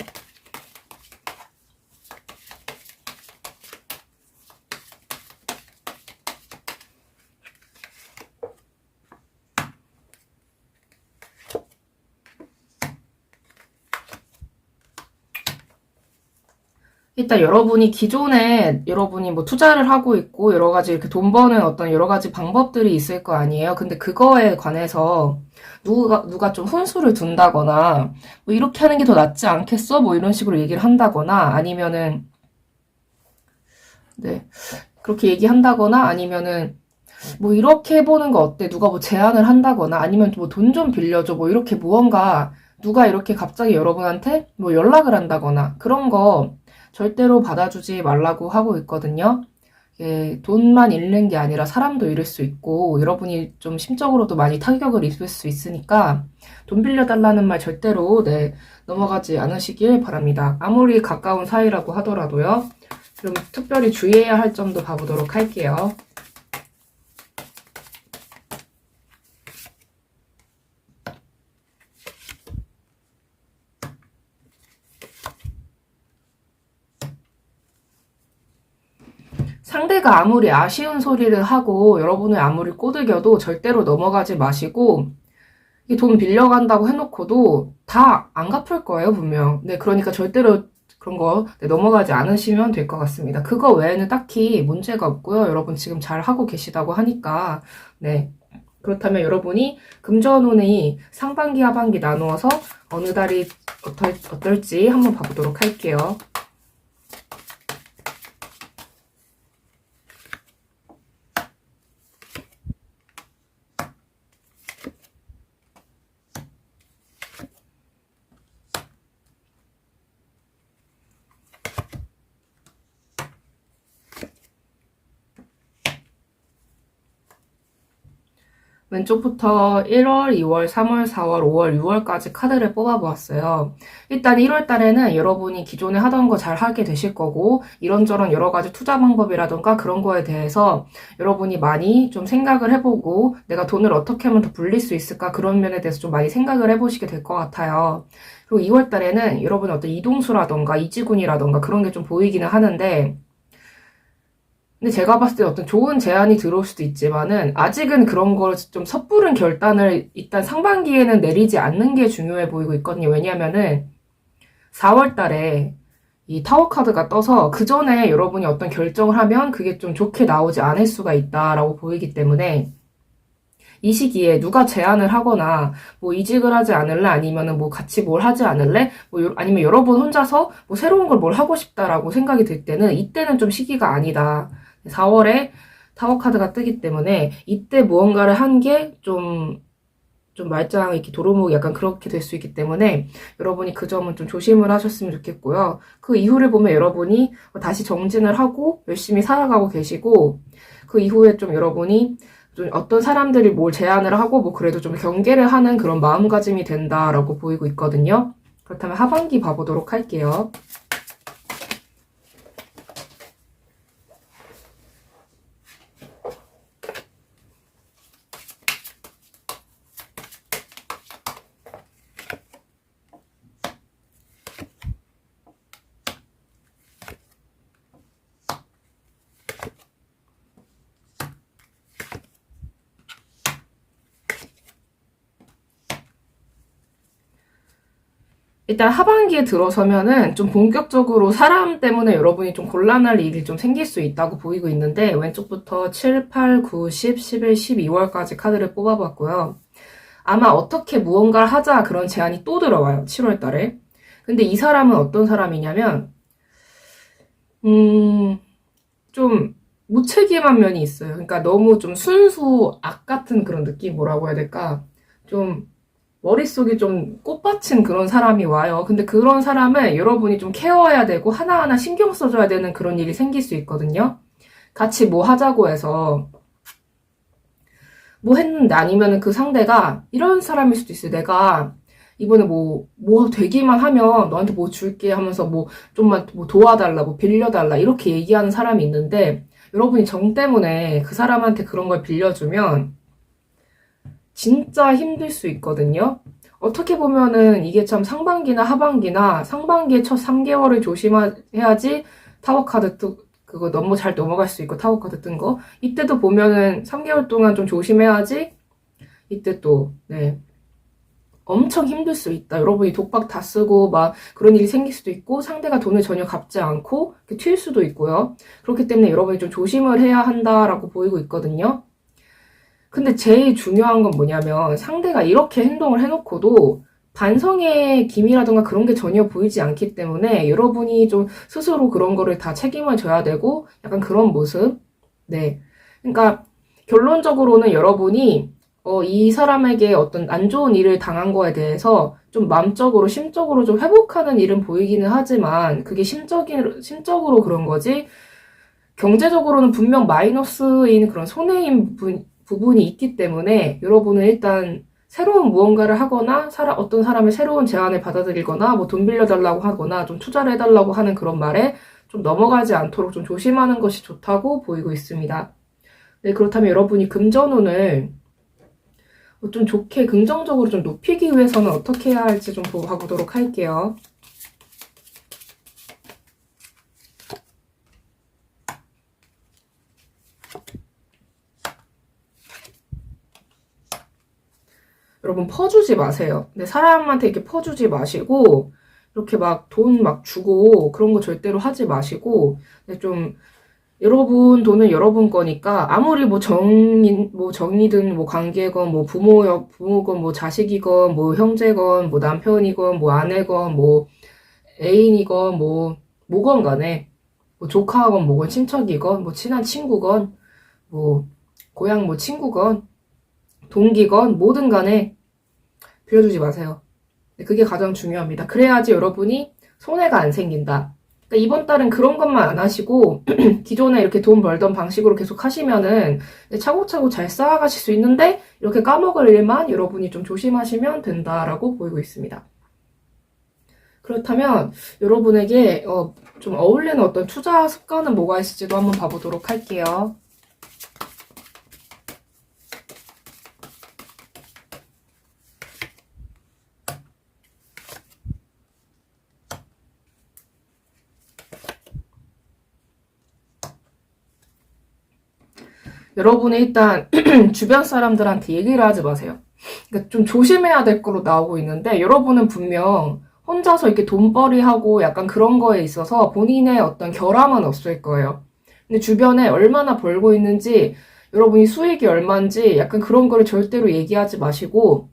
일단 여러분이 기존에 여러분이 뭐 투자를 하고 있고 여러 가지 이렇게 돈 버는 어떤 여러 가지 방법들이 있을 거 아니에요. 근데 그거에 관해서 누가 좀 훈수를 둔다거나 뭐 이렇게 하는 게 더 낫지 않겠어? 뭐 이런 식으로 얘기를 한다거나 아니면은 네. 그렇게 얘기한다거나 아니면은 뭐 이렇게 해보는 거 어때? 누가 뭐 제안을 한다거나 아니면 뭐 돈 좀 빌려줘 뭐 이렇게 무언가 누가 이렇게 갑자기 여러분한테 뭐 연락을 한다거나 그런 거 절대로 받아주지 말라고 하고 있거든요. 예, 돈만 잃는 게 아니라 사람도 잃을 수 있고 여러분이 좀 심적으로도 많이 타격을 입을 수 있으니까 돈 빌려달라는 말 절대로 네, 넘어가지 않으시길 바랍니다. 아무리 가까운 사이라고 하더라도요. 그럼 특별히 주의해야 할 점도 봐보도록 할게요. 상대가 아무리 아쉬운 소리를 하고 여러분을 아무리 꼬드겨도 절대로 넘어가지 마시고, 이 돈 빌려간다고 해놓고도 다 안 갚을 거예요, 분명. 네, 그러니까 절대로 그런 거 넘어가지 않으시면 될 것 같습니다. 그거 외에는 딱히 문제가 없고요. 여러분 지금 잘 하고 계시다고 하니까. 네. 그렇다면 여러분이 금전운이 상반기, 하반기 나누어서 어느 달이 어떨지 한번 봐보도록 할게요. 왼쪽부터 1월, 2월, 3월, 4월, 5월, 6월까지 카드를 뽑아보았어요. 일단 1월 달에는 여러분이 기존에 하던 거 잘 하게 되실 거고, 이런저런 여러 가지 투자 방법이라던가 그런 거에 대해서 여러분이 많이 좀 생각을 해보고, 내가 돈을 어떻게 하면 더 불릴 수 있을까, 그런 면에 대해서 좀 많이 생각을 해보시게 될 것 같아요. 그리고 2월 달에는 여러분 어떤 이동수라던가 이지군이라던가 그런 게 좀 보이기는 하는데, 근데 제가 봤을 때 어떤 좋은 제안이 들어올 수도 있지만은 아직은 그런 걸 좀 섣부른 결단을 일단 상반기에는 내리지 않는 게 중요해 보이고 있거든요. 왜냐면은 4월 달에 이 타워 카드가 떠서 그 전에 여러분이 어떤 결정을 하면 그게 좀 좋게 나오지 않을 수가 있다라고 보이기 때문에 이 시기에 누가 제안을 하거나 뭐 이직을 하지 않을래 아니면은 뭐 같이 뭘 하지 않을래 뭐 아니면 여러분 혼자서 뭐 새로운 걸 뭘 하고 싶다라고 생각이 들 때는 이때는 좀 시기가 아니다. 4월에 타워 카드가 뜨기 때문에 이때 무언가를 한 게 좀 말짱 이렇게 도루묵 약간 그렇게 될 수 있기 때문에 여러분이 그 점은 좀 조심을 하셨으면 좋겠고요. 그 이후를 보면 여러분이 다시 정진을 하고 열심히 살아가고 계시고 그 이후에 좀 여러분이 좀 어떤 사람들이 뭘 제안을 하고 뭐 그래도 좀 경계를 하는 그런 마음가짐이 된다라고 보이고 있거든요. 그렇다면 하반기 봐보도록 할게요. 일단 하반기에 들어서면은 좀 본격적으로 사람 때문에 여러분이 좀 곤란할 일이 좀 생길 수 있다고 보이고 있는데 왼쪽부터 7, 8, 9, 10, 11, 12월까지 카드를 뽑아봤고요. 아마 어떻게 무언가를 하자 그런 제안이 또 들어와요. 7월 달에. 근데 이 사람은 어떤 사람이냐면 좀 무책임한 면이 있어요. 그러니까 너무 좀 순수 악 같은 그런 느낌 뭐라고 해야 될까? 좀 머릿속이 좀 꽃받친 그런 사람이 와요. 근데 그런 사람을 여러분이 좀 케어해야 되고 하나하나 신경 써줘야 되는 그런 일이 생길 수 있거든요. 같이 뭐 하자고 해서 뭐 했는데 아니면은 그 상대가 이런 사람일 수도 있어요. 내가 이번에 뭐 되기만 하면 너한테 뭐 줄게 하면서 뭐 좀만 뭐 도와달라, 뭐 빌려달라 이렇게 얘기하는 사람이 있는데 여러분이 정 때문에 그 사람한테 그런 걸 빌려주면 진짜 힘들 수 있거든요. 어떻게 보면은 이게 참 상반기나 하반기나 상반기의 첫 3개월을 조심해야지 타워 카드 그거 너무 잘 넘어갈 수 있고 타워 카드 뜬 거. 이때도 보면은 3개월 동안 좀 조심해야지 이때 또, 네. 엄청 힘들 수 있다. 여러분이 독박 다 쓰고 막 그런 일이 생길 수도 있고 상대가 돈을 전혀 갚지 않고 튈 수도 있고요. 그렇기 때문에 여러분이 좀 조심을 해야 한다라고 보이고 있거든요. 근데 제일 중요한 건 뭐냐면 상대가 이렇게 행동을 해놓고도 반성의 기미라든가 그런 게 전혀 보이지 않기 때문에 여러분이 좀 스스로 그런 거를 다 책임을 져야 되고 약간 그런 모습. 네. 그러니까 결론적으로는 여러분이 이 사람에게 어떤 안 좋은 일을 당한 거에 대해서 좀 마음적으로, 심적으로 좀 회복하는 일은 보이기는 하지만 그게 심적으로 그런 거지 경제적으로는 분명 마이너스인 그런 손해인 부분이 있기 때문에 여러분은 일단 새로운 무언가를 하거나 어떤 사람의 새로운 제안을 받아들이거나 뭐 돈 빌려달라고 하거나 좀 투자를 해달라고 하는 그런 말에 좀 넘어가지 않도록 좀 조심하는 것이 좋다고 보이고 있습니다. 네, 그렇다면 여러분이 금전운을 좀 좋게 긍정적으로 좀 높이기 위해서는 어떻게 해야 할지 좀 봐보도록 할게요. 여러분 퍼주지 마세요. 근데 사람한테 이렇게 퍼주지 마시고 이렇게 막 돈 막 주고 그런 거 절대로 하지 마시고 근데 좀 여러분 돈은 여러분 거니까 아무리 뭐 정이든 뭐 관계건 뭐 부모건 뭐 자식이건 뭐 형제건 뭐 남편이건 뭐 아내건 뭐 애인이건 뭐 뭐건 간에 뭐 조카건 뭐건 친척이건 뭐 친한 친구건 뭐 고향 뭐 친구건 동기건 뭐든 간에 빌려주지 마세요. 그게 가장 중요합니다. 그래야지 여러분이 손해가 안 생긴다. 그러니까 이번 달은 그런 것만 안 하시고 기존에 이렇게 돈 벌던 방식으로 계속 하시면은 차곡차곡 잘 쌓아가실 수 있는데 이렇게 까먹을 일만 여러분이 좀 조심하시면 된다라고 보이고 있습니다. 그렇다면 여러분에게 좀 어울리는 어떤 투자 습관은 뭐가 있을지도 한번 봐보도록 할게요. 여러분이 일단 주변 사람들한테 얘기를 하지 마세요. 그러니까 좀 조심해야 될 거로 나오고 있는데 여러분은 분명 혼자서 이렇게 돈벌이하고 약간 그런 거에 있어서 본인의 어떤 결함은 없을 거예요. 근데 주변에 얼마나 벌고 있는지 여러분이 수익이 얼마인지 약간 그런 거를 절대로 얘기하지 마시고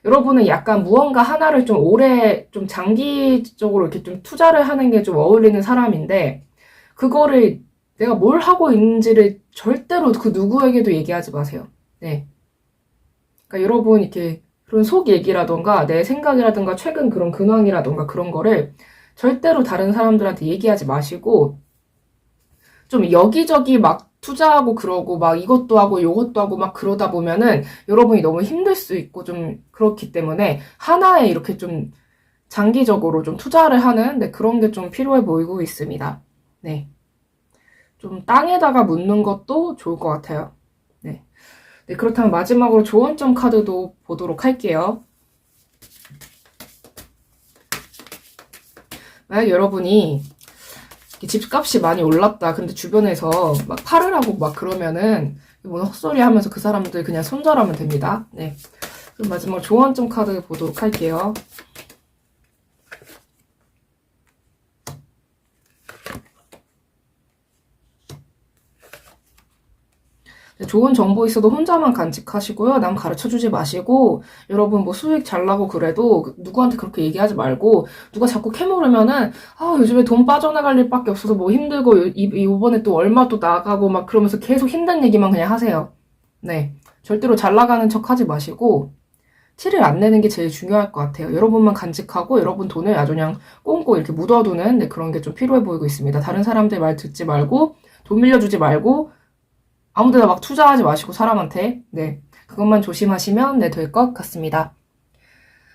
여러분은 약간 무언가 하나를 좀 오래 좀 장기적으로 이렇게 좀 투자를 하는 게 좀 어울리는 사람인데 그거를 내가 뭘 하고 있는지를 절대로 그 누구에게도 얘기하지 마세요. 네. 그러니까 여러분 이렇게 그런 속 얘기라던가 내 생각이라던가 최근 그런 근황이라던가 그런 거를 절대로 다른 사람들한테 얘기하지 마시고 좀 여기저기 막 투자하고 그러고 막 이것도 하고 요것도 하고 막 그러다 보면은 여러분이 너무 힘들 수 있고 좀 그렇기 때문에 하나에 이렇게 좀 장기적으로 좀 투자를 하는 네, 그런 게 좀 필요해 보이고 있습니다. 네. 좀 땅에다가 묻는 것도 좋을 것 같아요. 네. 네, 그렇다면 마지막으로 조언점 카드도 보도록 할게요. 만약 여러분이 집값이 많이 올랐다. 근데 주변에서 막 팔으라고 막 그러면은 뭐 헛소리 하면서 그 사람들 그냥 손절하면 됩니다. 네. 그럼 마지막 조언점 카드 보도록 할게요. 좋은 정보 있어도 혼자만 간직하시고요. 남 가르쳐주지 마시고 여러분 뭐 수익 잘 나고 그래도 누구한테 그렇게 얘기하지 말고 누가 자꾸 캐물으면은 요즘에 돈 빠져나갈 일밖에 없어서 뭐 힘들고 이번에 또 얼마 또 나가고 막 그러면서 계속 힘든 얘기만 그냥 하세요. 네. 절대로 잘 나가는 척 하지 마시고 티를 안 내는 게 제일 중요할 것 같아요. 여러분만 간직하고 여러분 돈을 아주 그냥 꽁꽁 이렇게 묻어두는 네, 그런 게 좀 필요해 보이고 있습니다. 다른 사람들 말 듣지 말고 돈 밀려주지 말고 아무데나 막 투자하지 마시고 사람한테 네 그것만 조심하시면 네 될 것 같습니다.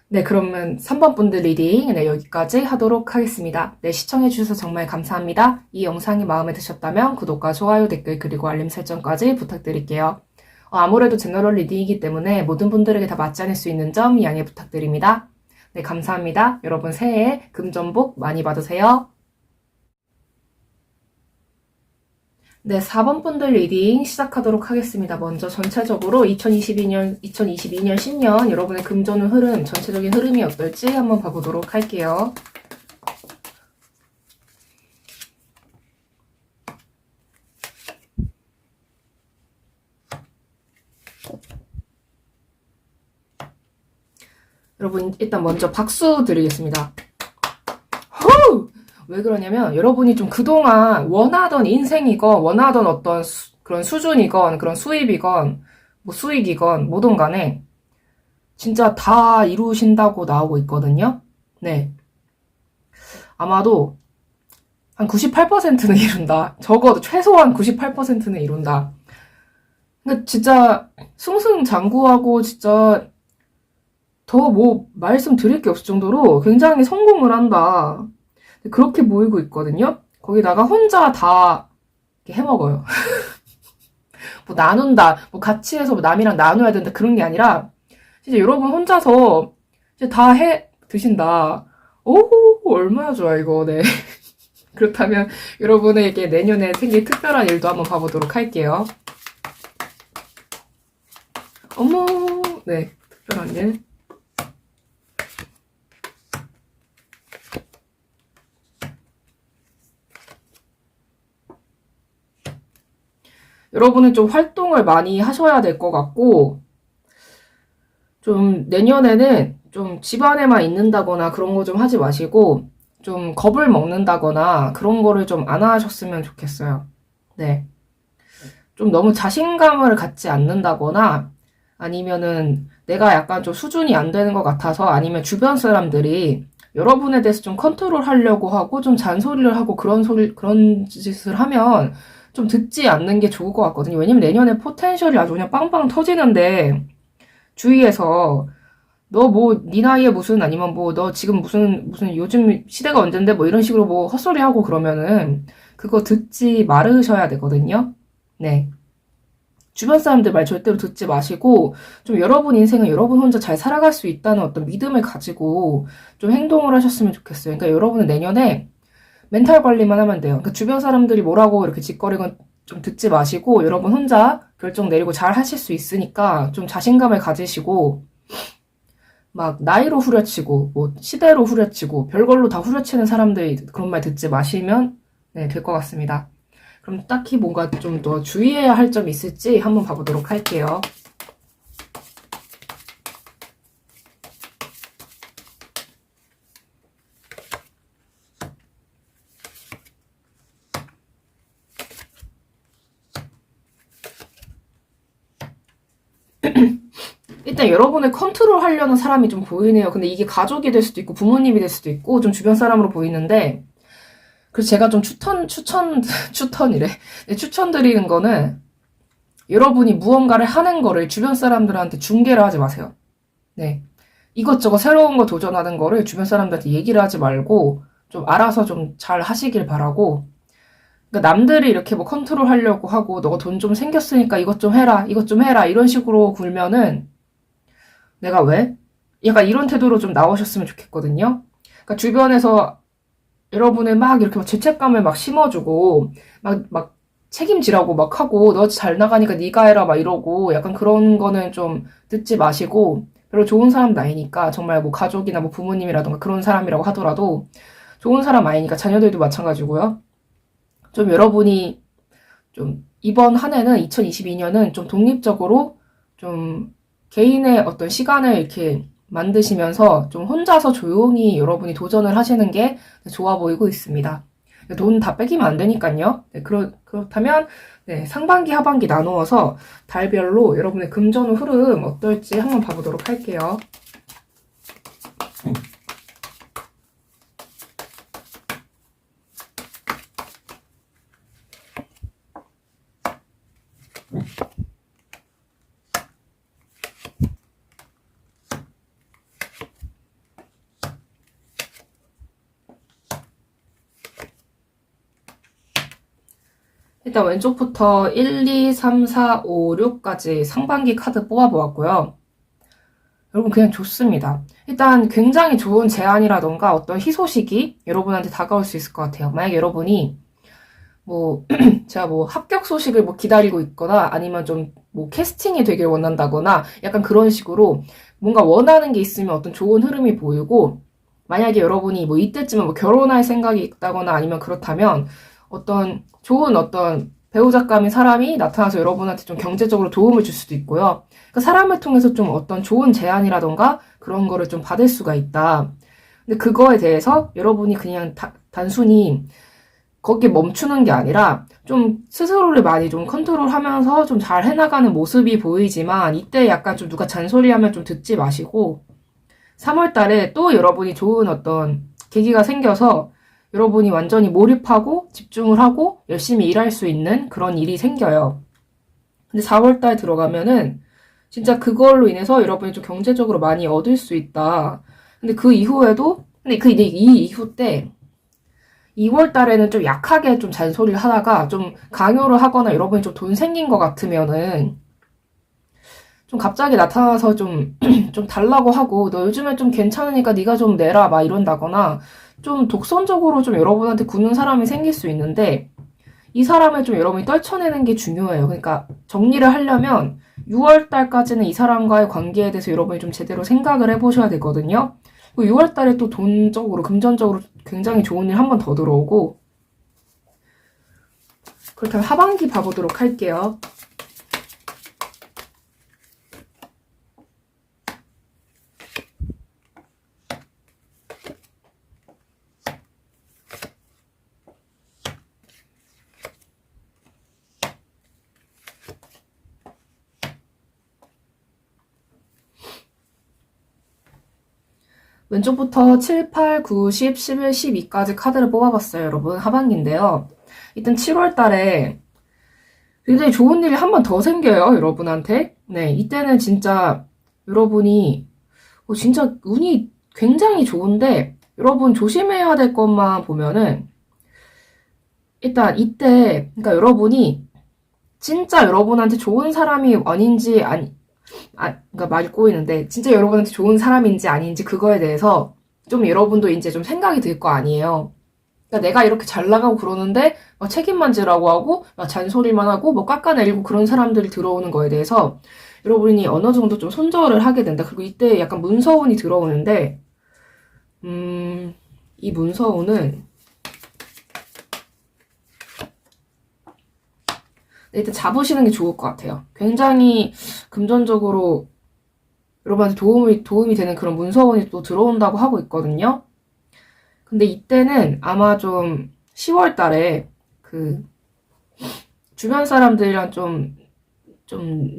네 그러면 3번 분들 리딩 네 여기까지 하도록 하겠습니다. 네 시청해주셔서 정말 감사합니다. 이 영상이 마음에 드셨다면 구독과 좋아요 댓글 그리고 알림 설정까지 부탁드릴게요. 아무래도 제너럴 리딩이기 때문에 모든 분들에게 다 맞지 않을 수 있는 점 양해 부탁드립니다. 네 감사합니다. 여러분 새해 금전복 많이 받으세요. 네, 4번 분들 리딩 시작하도록 하겠습니다. 먼저 전체적으로 2022년 신년 여러분의 금전운 흐름, 전체적인 흐름이 어떨지 한번 봐보도록 할게요. 여러분 일단 먼저 박수 드리겠습니다. 후! 왜 그러냐면 여러분이 좀 그동안 원하던 인생이건 원하던 어떤 그런 수준이건 그런 수입이건 뭐 수익이건 뭐든 간에 진짜 다 이루신다고 나오고 있거든요. 네. 아마도 한 98%는 이룬다. 적어도 최소한 98%는 이룬다. 근데 진짜 승승장구하고 진짜 더 뭐 말씀드릴 게 없을 정도로 굉장히 성공을 한다. 그렇게 보이고 있거든요. 거기다가 혼자 다 해먹어요. 뭐 나눈다, 뭐 같이 해서 뭐 남이랑 나눠야 된다 그런 게 아니라 진짜 여러분 혼자서 이제 다 해 드신다. 오, 얼마나 좋아 이거. 네. 그렇다면 여러분에게 내년에 생길 특별한 일도 한번 봐보도록 할게요. 어머, 네. 특별한 일. 여러분은 좀 활동을 많이 하셔야 될 것 같고, 좀 내년에는 좀 집안에만 있는다거나 그런 거 좀 하지 마시고, 좀 겁을 먹는다거나 그런 거를 좀 안 하셨으면 좋겠어요. 네. 좀 너무 자신감을 갖지 않는다거나, 아니면은 내가 약간 좀 수준이 안 되는 것 같아서, 아니면 주변 사람들이 여러분에 대해서 좀 컨트롤 하려고 하고 좀 잔소리를 하고 그런 짓을 하면 좀 듣지 않는 게 좋을 것 같거든요. 왜냐면 내년에 포텐셜이 아주 그냥 빵빵 터지는데, 주위에서 너 뭐 네 나이에 무슨, 아니면 뭐 너 지금 무슨 요즘 시대가 언젠데 뭐 이런 식으로 뭐 헛소리하고 그러면은 그거 듣지 말으셔야 되거든요. 네. 주변 사람들 말 절대로 듣지 마시고, 좀 여러분 인생은 여러분 혼자 잘 살아갈 수 있다는 어떤 믿음을 가지고 좀 행동을 하셨으면 좋겠어요. 그러니까 여러분은 내년에 멘탈 관리만 하면 돼요. 그러니까 주변 사람들이 뭐라고 이렇게 짓거리건 좀 듣지 마시고, 여러분 혼자 결정 내리고 잘 하실 수 있으니까 좀 자신감을 가지시고, 막 나이로 후려치고 뭐 시대로 후려치고 별걸로 다 후려치는 사람들이 그런 말 듣지 마시면 네, 될 것 같습니다. 그럼 딱히 뭔가 좀 더 주의해야 할 점이 있을지 한번 봐보도록 할게요. 일단 여러분을 컨트롤 하려는 사람이 좀 보이네요. 근데 이게 가족이 될 수도 있고 부모님이 될 수도 있고 좀 주변 사람으로 보이는데, 그래서 제가 좀 추천이래. 네, 추천드리는 거는, 여러분이 무언가를 하는 거를 주변 사람들한테 중계를 하지 마세요. 네. 이것저것 새로운 거 도전하는 거를 주변 사람들한테 얘기를 하지 말고 좀 알아서 좀 잘 하시길 바라고, 그러니까 남들이 이렇게 뭐 컨트롤 하려고 하고 너가 돈 좀 생겼으니까 이것 좀 해라, 이것 좀 해라 이런 식으로 굴면은 내가 왜? 약간 이런 태도로 좀 나오셨으면 좋겠거든요. 그러니까 주변에서 여러분을 막 이렇게 막 죄책감을 막 심어주고 막 책임지라고 막 하고 너 잘 나가니까 네가 해라 막 이러고 약간 그런 거는 좀 듣지 마시고, 별로 좋은 사람도 아니니까, 정말 뭐 가족이나 뭐 부모님이라던가 그런 사람이라고 하더라도 좋은 사람 아니니까, 자녀들도 마찬가지고요. 좀 여러분이 좀 이번 한 해는 2022년은 좀 독립적으로 좀 개인의 어떤 시간을 이렇게 만드시면서 좀 혼자서 조용히 여러분이 도전을 하시는 게 좋아 보이고 있습니다. 돈 다 뺏기면 안 되니까요. 네, 그렇다면 네, 상반기, 하반기 나누어서 달별로 여러분의 금전의 흐름 어떨지 한번 봐보도록 할게요. 일단 왼쪽부터 1, 2, 3, 4, 5, 6까지 상반기 카드 뽑아보았고요. 여러분 그냥 좋습니다. 일단 굉장히 좋은 제안이라던가 어떤 희소식이 여러분한테 다가올 수 있을 것 같아요. 만약에 여러분이 뭐 제가 뭐 합격 소식을 뭐 기다리고 있거나, 아니면 좀 뭐 캐스팅이 되길 원한다거나 약간 그런 식으로 뭔가 원하는 게 있으면 어떤 좋은 흐름이 보이고, 만약에 여러분이 뭐 이때쯤에 뭐 결혼할 생각이 있다거나 아니면 그렇다면 어떤 좋은 어떤 배우자감인 사람이 나타나서 여러분한테 좀 경제적으로 도움을 줄 수도 있고요. 그러니까 사람을 통해서 좀 어떤 좋은 제안이라던가 그런 거를 좀 받을 수가 있다. 근데 그거에 대해서 여러분이 그냥 단순히 거기에 멈추는 게 아니라 좀 스스로를 많이 좀 컨트롤하면서 좀 잘 해나가는 모습이 보이지만, 이때 약간 좀 누가 잔소리하면 좀 듣지 마시고, 3월 달에 또 여러분이 좋은 어떤 계기가 생겨서 여러분이 완전히 몰입하고 집중을 하고 열심히 일할 수 있는 그런 일이 생겨요. 근데 4월 달 들어가면은 진짜 그걸로 인해서 여러분이 좀 경제적으로 많이 얻을 수 있다. 근데 그 이후에도, 근데 이 이후 때 2월 달에는 좀 약하게 좀 잔소리를 하다가 좀 강요를 하거나 여러분이 좀 돈 생긴 것 같으면은 좀 갑자기 나타나서 좀 달라고 하고, 너 요즘에 좀 괜찮으니까 네가 좀 내라 막 이런다거나 좀 독선적으로 좀 여러분한테 굳는 사람이 생길 수 있는데, 이 사람을 좀 여러분이 떨쳐내는 게 중요해요. 그러니까 정리를 하려면 6월 달까지는 이 사람과의 관계에 대해서 여러분이 좀 제대로 생각을 해보셔야 되거든요. 6월 달에 또 돈적으로, 금전적으로 굉장히 좋은 일 한 번 더 들어오고, 그렇다면 하반기 봐보도록 할게요. 왼쪽부터 7, 8, 9, 10, 11, 12까지 카드를 뽑아봤어요, 여러분. 하반기인데요. 일단 7월 달에 굉장히 좋은 일이 한 번 더 생겨요, 여러분한테. 네, 이때는 진짜 여러분이 진짜 운이 굉장히 좋은데 여러분 조심해야 될 것만 보면은 일단 이때 그러니까 여러분이 진짜 여러분한테 좋은 사람이 아닌지 그러니까 말이 꼬이는데 진짜 여러분한테 좋은 사람인지 아닌지 그거에 대해서 좀 여러분도 이제 좀 생각이 들 거 아니에요. 그러니까 내가 이렇게 잘 나가고 그러는데 막 책임만 지라고 하고 막 잔소리만 하고 뭐 깎아내리고 그런 사람들이 들어오는 거에 대해서 여러분이 어느 정도 좀 손절을 하게 된다. 그리고 이때 약간 문서운이 들어오는데 이 문서운은 일단 잡으시는 게 좋을 것 같아요. 굉장히 금전적으로 여러분한테 도움이 되는 그런 문서운이 또 들어온다고 하고 있거든요. 근데 이때는 아마 좀 10월 달에 그 주변 사람들이랑 좀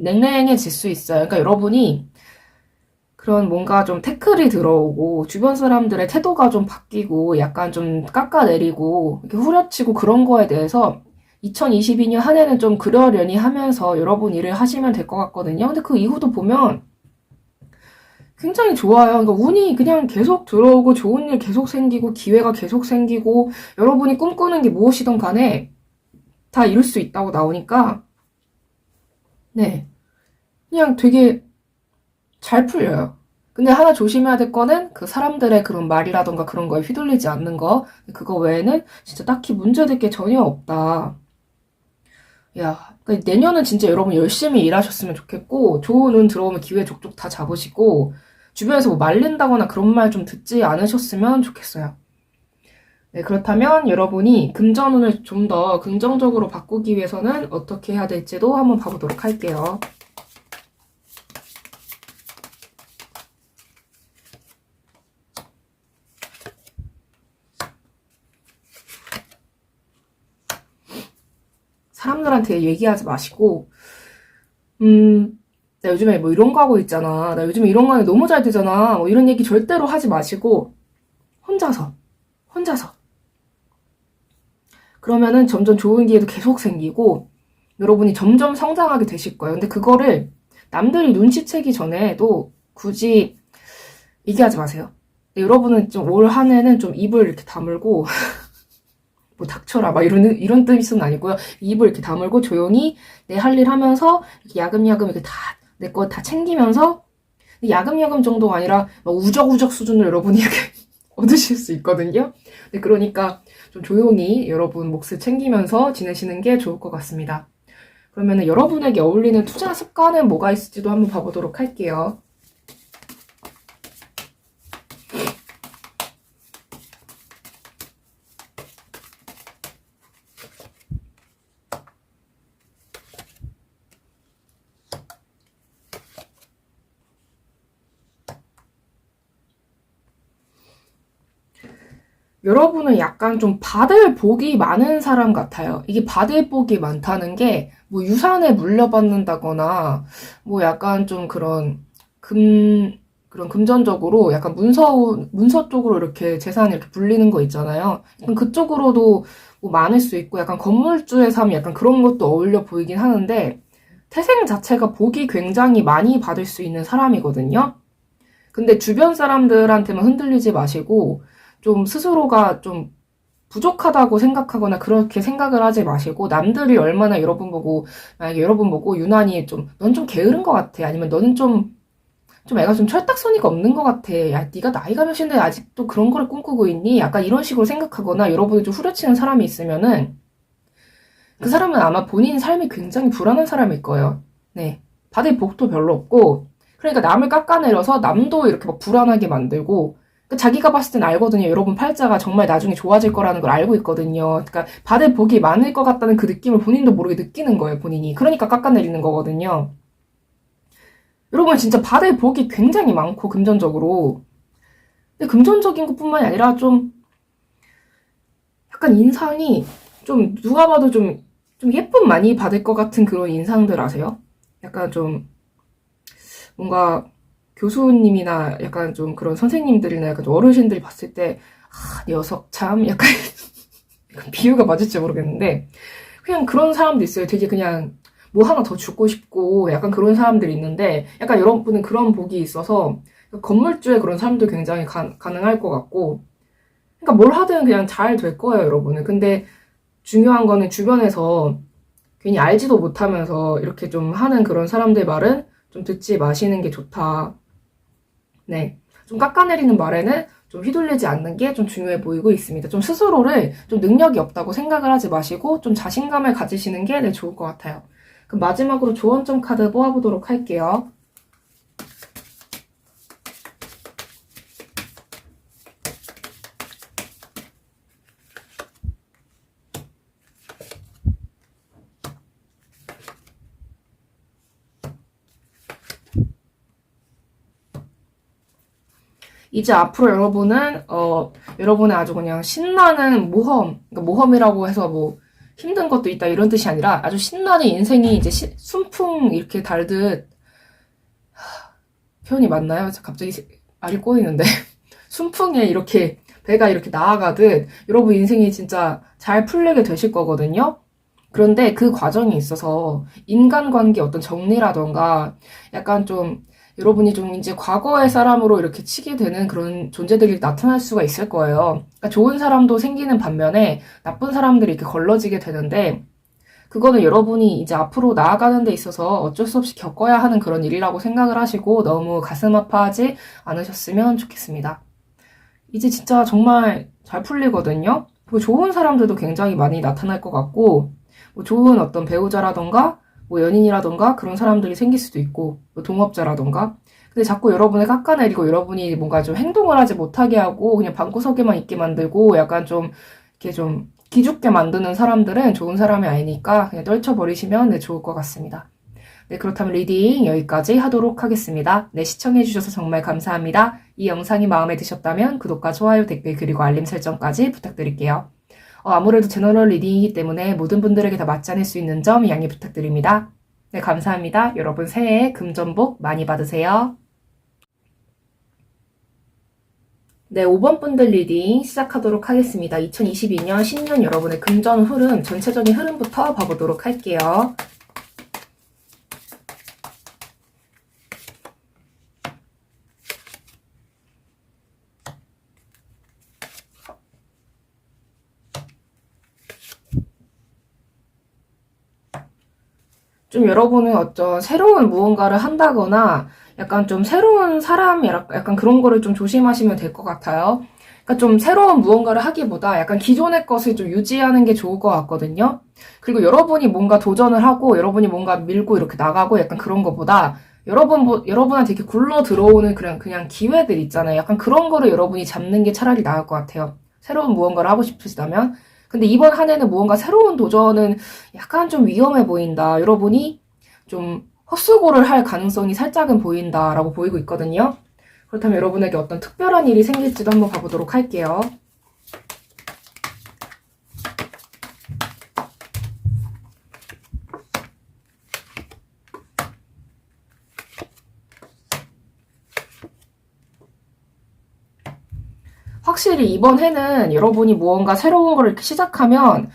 냉랭해질 수 있어요. 그러니까 여러분이 그런 뭔가 좀 태클이 들어오고 주변 사람들의 태도가 좀 바뀌고 약간 좀 깎아내리고 이렇게 후려치고 그런 거에 대해서 2022년 한 해는 좀 그러려니 하면서 여러분 일을 하시면 될 것 같거든요. 근데 그 이후도 보면 굉장히 좋아요. 그러니까 운이 그냥 계속 들어오고 좋은 일 계속 생기고 기회가 계속 생기고 여러분이 꿈꾸는 게 무엇이든 간에 다 이룰 수 있다고 나오니까 네, 그냥 되게 잘 풀려요. 근데 하나 조심해야 될 거는 그 사람들의 그런 말이라던가 그런 거에 휘둘리지 않는 거. 그거 외에는 진짜 딱히 문제될 게 전혀 없다. 야, 그러니까 내년은 진짜 여러분 열심히 일하셨으면 좋겠고 좋은 운 들어오면 기회 족족 다 잡으시고 주변에서 뭐 말린다거나 그런 말 좀 듣지 않으셨으면 좋겠어요. 네, 그렇다면 여러분이 금전운을 좀 더 긍정적으로 바꾸기 위해서는 어떻게 해야 될지도 한번 봐보도록 할게요. 사람들한테 얘기하지 마시고 나 요즘에 뭐 이런 거 하고 있잖아. 나 요즘에 이런 거 하는 게 너무 잘 되잖아. 뭐 이런 얘기 절대로 하지 마시고 혼자서 그러면은 점점 좋은 기회도 계속 생기고 여러분이 점점 성장하게 되실 거예요. 근데 그거를 남들이 눈치채기 전에도 굳이 얘기하지 마세요. 여러분은 좀 올 한 해는 좀 입을 이렇게 다물고 뭐 닥쳐라 막 이런 뜻은 아니고요. 입을 이렇게 다물고 조용히 내 할 일 하면서 이렇게 야금야금 이렇게 다 내 거 다 챙기면서 야금야금 정도가 아니라 막 우적우적 수준으로 여러분이 이렇게 얻으실 수 있거든요. 네, 그러니까 좀 조용히 여러분 몫을 챙기면서 지내시는 게 좋을 것 같습니다. 그러면 여러분에게 어울리는 투자 습관은 뭐가 있을지도 한번 봐보도록 할게요. 여러분은 약간 좀 받을 복이 많은 사람 같아요. 이게 받을 복이 많다는 게 뭐 유산에 물려받는다거나 뭐 약간 좀 그런 금전적으로 약간 문서 쪽으로 이렇게 재산이 이렇게 불리는 거 있잖아요. 그쪽으로도 뭐 많을 수 있고 약간 건물주의 삶 약간 그런 것도 어울려 보이긴 하는데 태생 자체가 복이 굉장히 많이 받을 수 있는 사람이거든요. 근데 주변 사람들한테만 흔들리지 마시고 좀 스스로가 좀 부족하다고 생각하거나 그렇게 생각을 하지 마시고 남들이 얼마나 만약에 여러분 보고 유난히 넌 좀 게으른 것 같아. 아니면 너는 좀 애가 좀 철딱서니가 없는 것 같아. 야, 네가 나이가 몇인데 아직도 그런 거를 꿈꾸고 있니? 약간 이런 식으로 생각하거나 여러분이 좀 후려치는 사람이 있으면은 그 사람은 아마 본인 삶이 굉장히 불안한 사람일 거예요. 네. 받을 복도 별로 없고, 그러니까 남을 깎아내려서 남도 이렇게 막 불안하게 만들고, 그러니까 자기가 봤을 땐 알거든요. 여러분 팔자가 정말 나중에 좋아질 거라는 걸 알고 있거든요. 그러니까 받을 복이 많을 것 같다는 그 느낌을 본인도 모르게 느끼는 거예요, 본인이. 그러니까 깎아내리는 거거든요. 여러분 진짜 받을 복이 굉장히 많고, 금전적으로. 근데 금전적인 것뿐만이 아니라 좀 약간 인상이 좀 누가 봐도 좀 예쁨 많이 받을 것 같은 그런 인상들 아세요? 약간 좀 뭔가 교수님이나 약간 좀 그런 선생님들이나 약간 좀 어르신들이 봤을 때, 아, 녀석 참 약간 비유가 맞을지 모르겠는데, 그냥 그런 사람도 있어요. 되게 그냥 뭐 하나 더 주고 싶고 약간 그런 사람들이 있는데, 약간 여러분은 그런 복이 있어서 건물주의 그런 사람도 굉장히 가능할 것 같고, 그러니까 뭘 하든 그냥 잘 될 거예요, 여러분은. 근데 중요한 거는 주변에서 괜히 알지도 못하면서 이렇게 좀 하는 그런 사람들 말은 좀 듣지 마시는 게 좋다. 네. 좀 깎아내리는 말에는 좀 휘둘리지 않는 게 좀 중요해 보이고 있습니다. 좀 스스로를 좀 능력이 없다고 생각을 하지 마시고 좀 자신감을 가지시는 게 네, 좋을 것 같아요. 그럼 마지막으로 조언점 카드 뽑아보도록 할게요. 이제 앞으로 여러분은 여러분의 아주 그냥 신나는 모험, 그러니까 모험이라고 해서 뭐 힘든 것도 있다 이런 뜻이 아니라 아주 신나는 인생이 이제 순풍 이렇게 달듯, 표현이 맞나요? 갑자기 말이 꼬이는데 순풍에 이렇게 배가 이렇게 나아가듯 여러분 인생이 진짜 잘 풀리게 되실 거거든요. 그런데 그 과정에 있어서 인간관계 어떤 정리라던가 약간 좀 여러분이 좀 이제 과거의 사람으로 이렇게 치게 되는 그런 존재들이 나타날 수가 있을 거예요. 그러니까 좋은 사람도 생기는 반면에 나쁜 사람들이 이렇게 걸러지게 되는데, 그거는 여러분이 이제 앞으로 나아가는 데 있어서 어쩔 수 없이 겪어야 하는 그런 일이라고 생각을 하시고 너무 가슴 아파하지 않으셨으면 좋겠습니다. 이제 진짜 정말 잘 풀리거든요. 그리고 좋은 사람들도 굉장히 많이 나타날 것 같고, 뭐 좋은 어떤 배우자라던가, 뭐 연인이라던가 그런 사람들이 생길 수도 있고, 뭐 동업자라던가. 근데 자꾸 여러분을 깎아내리고 여러분이 뭔가 좀 행동을 하지 못하게 하고 그냥 방구석에만 있게 만들고 약간 좀 이렇게 좀 기죽게 만드는 사람들은 좋은 사람이 아니니까 그냥 떨쳐버리시면 네, 좋을 것 같습니다. 네, 그렇다면 리딩 여기까지 하도록 하겠습니다. 네, 시청해주셔서 정말 감사합니다. 이 영상이 마음에 드셨다면 구독과 좋아요, 댓글, 그리고 알림 설정까지 부탁드릴게요. 아무래도 제너럴 리딩이기 때문에 모든 분들에게 다 맞지 않을 수 있는 점 양해 부탁드립니다. 네, 감사합니다. 여러분 새해 금전복 많이 받으세요. 네, 5번 분들 리딩 시작하도록 하겠습니다. 2022년 신년 여러분의 금전 흐름, 전체적인 흐름부터 봐보도록 할게요. 좀 여러분은 어떤 새로운 무언가를 한다거나 약간 좀 새로운 사람이 약간 그런 거를 좀 조심하시면 될 것 같아요. 그러니까 좀 새로운 무언가를 하기보다 약간 기존의 것을 좀 유지하는 게 좋을 것 같거든요. 그리고 여러분이 뭔가 도전을 하고 여러분이 뭔가 밀고 이렇게 나가고 약간 그런 거보다 여러분한테 이렇게 굴러 들어오는 그냥 기회들 있잖아요. 약간 그런 거를 여러분이 잡는 게 차라리 나을 것 같아요. 새로운 무언가를 하고 싶으시다면. 근데 이번 한 해는 무언가 새로운 도전은 약간 좀 위험해 보인다. 여러분이 좀 헛수고를 할 가능성이 살짝은 보인다라고 보이고 있거든요. 그렇다면 여러분에게 어떤 특별한 일이 생길지도 한번 봐보도록 할게요. 확실히 이번 해는 여러분이 무언가 새로운 걸 이렇게 시작하면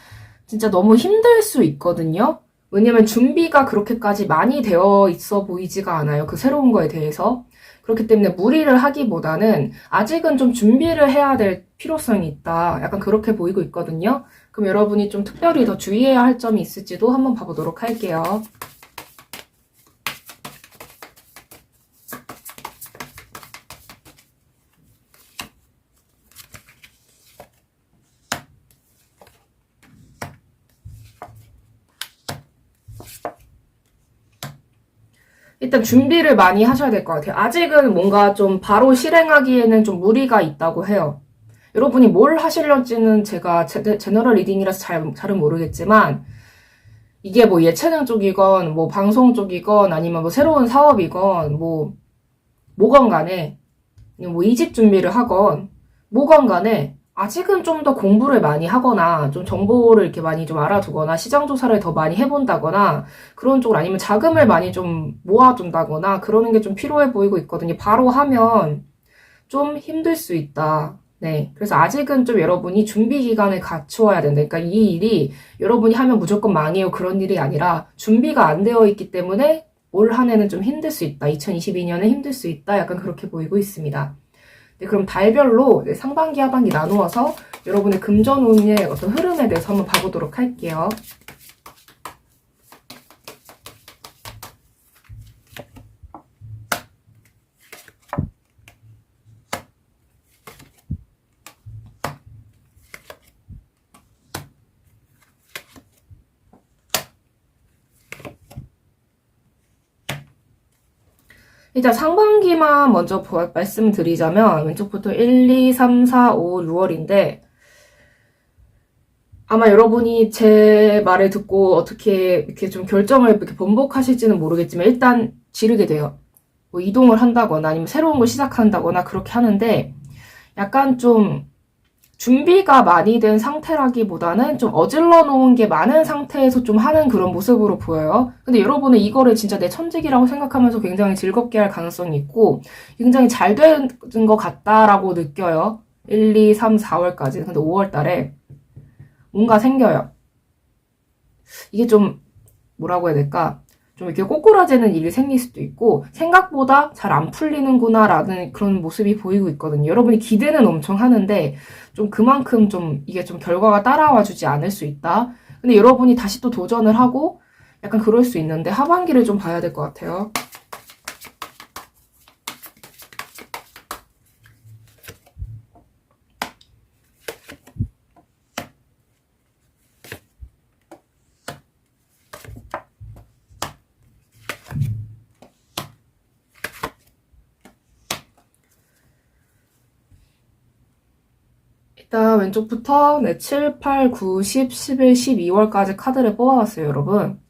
진짜 너무 힘들 수 있거든요. 왜냐면 준비가 그렇게까지 많이 되어 있어 보이지가 않아요. 그 새로운 거에 대해서. 그렇기 때문에 무리를 하기보다는 아직은 좀 준비를 해야 될 필요성이 있다. 약간 그렇게 보이고 있거든요. 그럼 여러분이 좀 특별히 더 주의해야 할 점이 있을지도 한번 봐보도록 할게요. 일단 준비를 많이 하셔야 될 것 같아요. 아직은 뭔가 좀 바로 실행하기에는 좀 무리가 있다고 해요. 여러분이 뭘 하시려지는 제가 제너럴 리딩이라서 잘은 모르겠지만, 이게 뭐 예체능 쪽이건, 뭐 방송 쪽이건, 아니면 뭐 새로운 사업이건, 뭐건 간에, 뭐 이직 준비를 하건, 뭐건 간에, 아직은 좀 더 공부를 많이 하거나, 좀 정보를 이렇게 많이 좀 알아두거나, 시장 조사를 더 많이 해본다거나, 그런 쪽으로 아니면 자금을 많이 좀 모아둔다거나, 그러는 게 좀 필요해 보이고 있거든요. 바로 하면 좀 힘들 수 있다. 네. 그래서 아직은 좀 여러분이 준비 기간을 갖추어야 된다. 그러니까 이 일이 여러분이 하면 무조건 망해요. 그런 일이 아니라 준비가 안 되어 있기 때문에 올 한 해는 좀 힘들 수 있다. 2022년에 힘들 수 있다. 약간 그렇게 보이고 있습니다. 네, 그럼 달별로 상반기, 하반기 나누어서 여러분의 금전운의 어떤 흐름에 대해서 한번 봐보도록 할게요. 일단 상반기만 먼저 말씀드리자면 왼쪽부터 1, 2, 3, 4, 5, 6월인데 아마 여러분이 제 말을 듣고 어떻게 이렇게 좀 결정을 이렇게 번복하실지는 모르겠지만 일단 지르게 돼요. 뭐 이동을 한다거나 아니면 새로운 걸 시작한다거나 그렇게 하는데 약간 좀 준비가 많이 된 상태라기보다는 좀 어질러 놓은 게 많은 상태에서 좀 하는 그런 모습으로 보여요. 근데 여러분은 이거를 진짜 내 천직이라고 생각하면서 굉장히 즐겁게 할 가능성이 있고 굉장히 잘 된 것 같다라고 느껴요. 1, 2, 3, 4월까지. 근데 5월 달에 뭔가 생겨요. 이게 좀 뭐라고 해야 될까? 좀 이렇게 꼬꾸라지는 일이 생길 수도 있고 생각보다 잘 안 풀리는구나라는 그런 모습이 보이고 있거든요. 여러분이 기대는 엄청 하는데 좀 그만큼 좀 이게 좀 결과가 따라와 주지 않을 수 있다. 근데 여러분이 다시 또 도전을 하고 약간 그럴 수 있는데 하반기를 좀 봐야 될 것 같아요. 일단 왼쪽부터 7, 8, 9, 10, 11, 12월까지 카드를 뽑아봤어요, 여러분.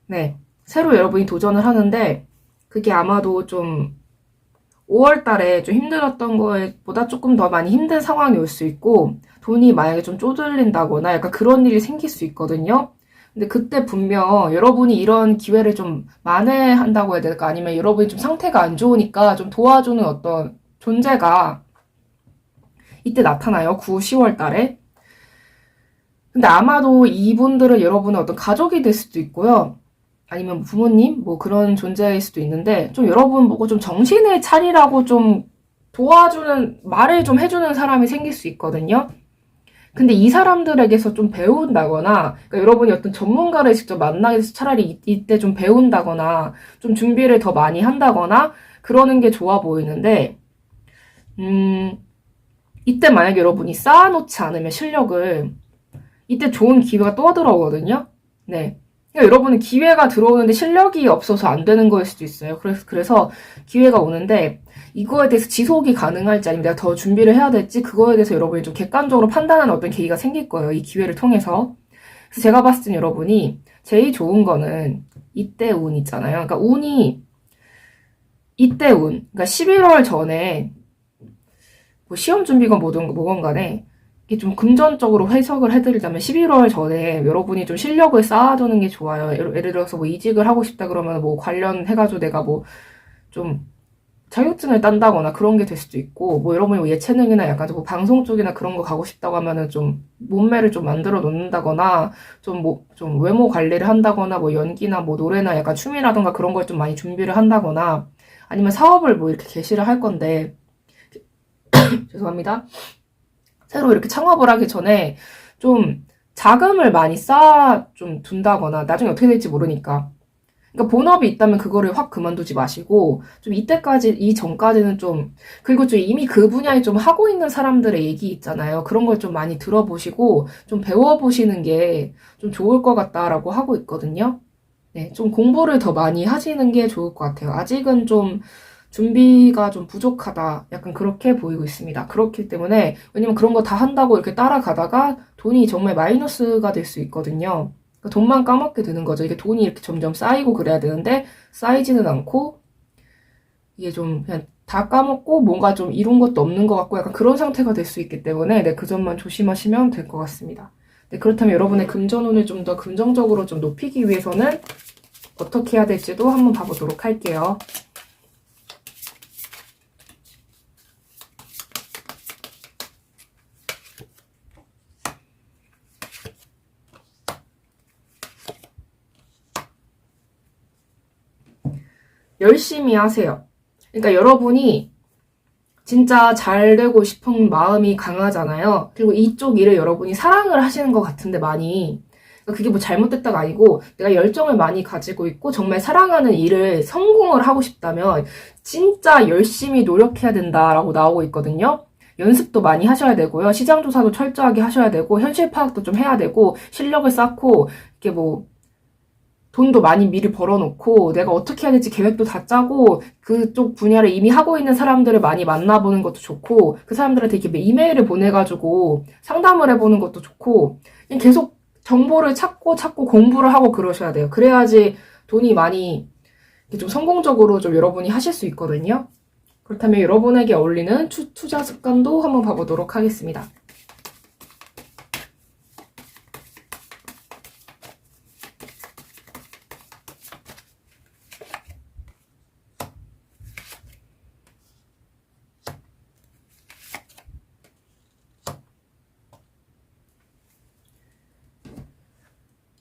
네. 새로 여러분이 도전을 하는데 그게 아마도 좀 5월 달에 좀 힘들었던 거보다 조금 더 많이 힘든 상황이 올 수 있고 돈이 만약에 좀 쪼들린다거나 약간 그런 일이 생길 수 있거든요. 근데 그때 분명 여러분이 이런 기회를 좀 만회한다고 해야 될까? 아니면 여러분이 좀 상태가 안 좋으니까 좀 도와주는 어떤 존재가 이때 나타나요. 9, 10월 달에. 근데 아마도 이분들은 여러분의 어떤 가족이 될 수도 있고요. 아니면 부모님? 뭐 그런 존재일 수도 있는데, 좀 여러분 보고 좀 정신을 차리라고 좀 도와주는, 말을 좀 해주는 사람이 생길 수 있거든요. 근데 이 사람들에게서 좀 배운다거나, 그러니까 여러분이 어떤 전문가를 직접 만나게 돼서 차라리 이때 좀 배운다거나, 좀 준비를 더 많이 한다거나, 그러는 게 좋아 보이는데, 이때 만약에 여러분이 쌓아놓지 않으면 실력을, 이때 좋은 기회가 또 들어오거든요? 네. 그러니까 여러분은 기회가 들어오는데 실력이 없어서 안 되는 거일 수도 있어요. 그래서 기회가 오는데 이거에 대해서 지속이 가능할지 아니면 내가 더 준비를 해야 될지 그거에 대해서 여러분이 좀 객관적으로 판단하는 어떤 계기가 생길 거예요. 이 기회를 통해서. 그래서 제가 봤을 땐 여러분이 제일 좋은 거는 이때 운 있잖아요. 그러니까 운이 이때 운. 그러니까 11월 전에 뭐 시험 준비건 뭐건 간에 이게 좀 금전적으로 해석을 해드리자면 11월 전에 여러분이 좀 실력을 쌓아두는 게 좋아요. 예를 들어서 뭐 이직을 하고 싶다 그러면 뭐 관련해가지고 내가 뭐 좀 자격증을 딴다거나 그런 게 될 수도 있고 뭐 여러분이 뭐 예체능이나 약간 뭐 방송 쪽이나 그런 거 가고 싶다고 하면은 좀 몸매를 좀 만들어 놓는다거나 좀 외모 관리를 한다거나 뭐 연기나 뭐 노래나 약간 춤이라던가 그런 걸 좀 많이 준비를 한다거나 아니면 사업을 뭐 이렇게 개시를 할 건데 죄송합니다. 새로 이렇게 창업을 하기 전에 좀 자금을 많이 쌓아 좀 둔다거나 나중에 어떻게 될지 모르니까. 그러니까 본업이 있다면 그거를 확 그만두지 마시고 좀 이때까지 이 전까지는 좀 그리고 좀 이미 그 분야에 좀 하고 있는 사람들의 얘기 있잖아요. 그런 걸 좀 많이 들어보시고 좀 배워보시는 게 좀 좋을 것 같다라고 하고 있거든요. 네, 좀 공부를 더 많이 하시는 게 좋을 것 같아요. 아직은 좀 준비가 좀 부족하다. 약간 그렇게 보이고 있습니다. 그렇기 때문에, 왜냐면 그런 거 다 한다고 이렇게 따라가다가 돈이 정말 마이너스가 될 수 있거든요. 그러니까 돈만 까먹게 되는 거죠. 이게 돈이 이렇게 점점 쌓이고 그래야 되는데, 쌓이지는 않고, 이게 좀 그냥 다 까먹고 뭔가 좀 이룬 것도 없는 것 같고 약간 그런 상태가 될 수 있기 때문에 네, 그 점만 조심하시면 될 것 같습니다. 네, 그렇다면 여러분의 금전운을 좀 더 긍정적으로 좀 높이기 위해서는 어떻게 해야 될지도 한번 봐보도록 할게요. 열심히 하세요. 그러니까 여러분이 진짜 잘 되고 싶은 마음이 강하잖아요. 그리고 이쪽 일을 여러분이 사랑을 하시는 것 같은데 많이. 그러니까 그게 뭐 잘못됐다가 아니고 내가 열정을 많이 가지고 있고 정말 사랑하는 일을 성공을 하고 싶다면 진짜 열심히 노력해야 된다라고 나오고 있거든요. 연습도 많이 하셔야 되고요. 시장 조사도 철저하게 하셔야 되고 현실 파악도 좀 해야 되고 실력을 쌓고 이렇게 뭐 돈도 많이 미리 벌어놓고 내가 어떻게 해야 될지 계획도 다 짜고 그쪽 분야를 이미 하고 있는 사람들을 많이 만나보는 것도 좋고 그 사람들한테 이렇게 이메일을 보내가지고 상담을 해보는 것도 좋고 그냥 계속 정보를 찾고 공부를 하고 그러셔야 돼요. 그래야지 돈이 많이 좀 성공적으로 좀 여러분이 하실 수 있거든요. 그렇다면 여러분에게 어울리는 투자 습관도 한번 봐보도록 하겠습니다.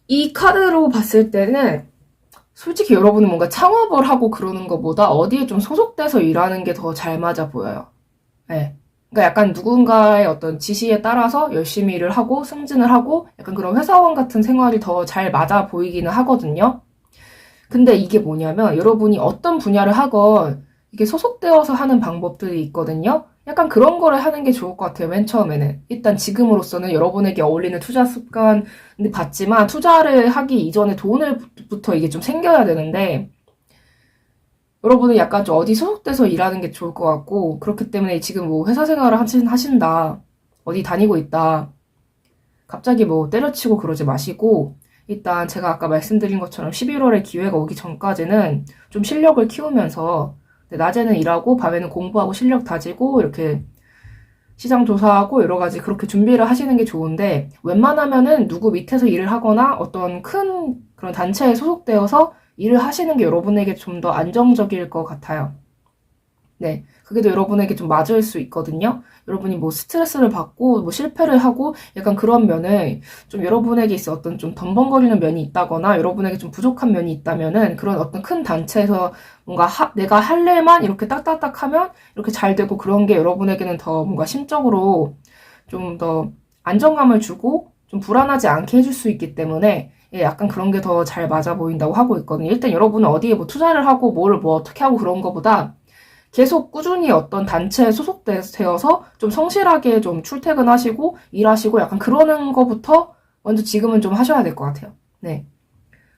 이 카드로 봤을 때는 솔직히 여러분은 뭔가 창업을 하고 그러는 것보다 어디에 좀 소속돼서 일하는 게 더 잘 맞아 보여요. 네. 그러니까 약간 누군가의 어떤 지시에 따라서 열심히 일을 하고 승진을 하고 약간 그런 회사원 같은 생활이 더 잘 맞아 보이기는 하거든요. 근데 이게 뭐냐면 여러분이 어떤 분야를 하건 이게 소속되어서 하는 방법들이 있거든요. 약간 그런 거를 하는 게 좋을 것 같아요. 맨 처음에는. 일단 지금으로서는 여러분에게 어울리는 투자 습관을 봤지만 투자를 하기 이전에 돈을부터 이게 좀 생겨야 되는데 여러분은 약간 좀 어디 소속돼서 일하는 게 좋을 것 같고 그렇기 때문에 지금 뭐 회사 생활을 하신다. 어디 다니고 있다. 갑자기 뭐 때려치고 그러지 마시고 일단 제가 아까 말씀드린 것처럼 11월에 기회가 오기 전까지는 좀 실력을 키우면서 낮에는 일하고 밤에는 공부하고 실력 다지고 이렇게 시장 조사하고 여러 가지 그렇게 준비를 하시는 게 좋은데 웬만하면은 누구 밑에서 일을 하거나 어떤 큰 그런 단체에 소속되어서 일을 하시는 게 여러분에게 좀 더 안정적일 것 같아요. 네. 그게 또 여러분에게 좀 맞을 수 있거든요. 여러분이 뭐 스트레스를 받고 뭐 실패를 하고 약간 그런 면을 좀 여러분에게 있어 어떤 좀 덤벙거리는 면이 있다거나 여러분에게 좀 부족한 면이 있다면은 그런 어떤 큰 단체에서 뭔가 내가 할 일만 이렇게 딱딱딱 하면 이렇게 잘 되고 그런 게 여러분에게는 더 뭔가 심적으로 좀 더 안정감을 주고 좀 불안하지 않게 해줄 수 있기 때문에 예, 약간 그런 게 더 잘 맞아 보인다고 하고 있거든요. 일단 여러분은 어디에 뭐 투자를 하고 뭘 뭐 어떻게 하고 그런 거보다 계속 꾸준히 어떤 단체에 소속되어서 좀 성실하게 좀 출퇴근하시고 일하시고 약간 그러는 거부터 먼저 지금은 좀 하셔야 될 것 같아요. 네.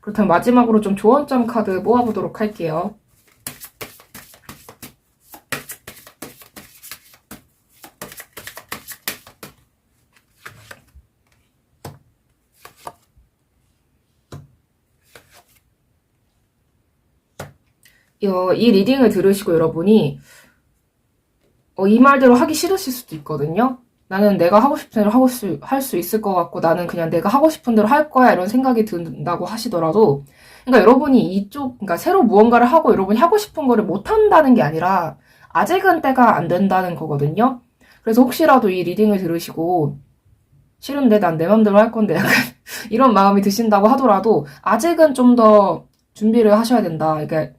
그렇다면 마지막으로 좀 조언점 카드 모아보도록 할게요. 이 리딩을 들으시고 여러분이 이 말대로 하기 싫으실 수도 있거든요. 나는 내가 하고 싶은 대로 할 수 있을 것 같고 나는 그냥 내가 하고 싶은 대로 할 거야 이런 생각이 든다고 하시더라도 그러니까 여러분이 그러니까 새로 무언가를 하고 여러분이 하고 싶은 거를 못 한다는 게 아니라 아직은 때가 안 된다는 거거든요. 그래서 혹시라도 이 리딩을 들으시고 싫은데 난 내 맘대로 할 건데 약간 이런 마음이 드신다고 하더라도 아직은 좀 더 준비를 하셔야 된다. 그러니까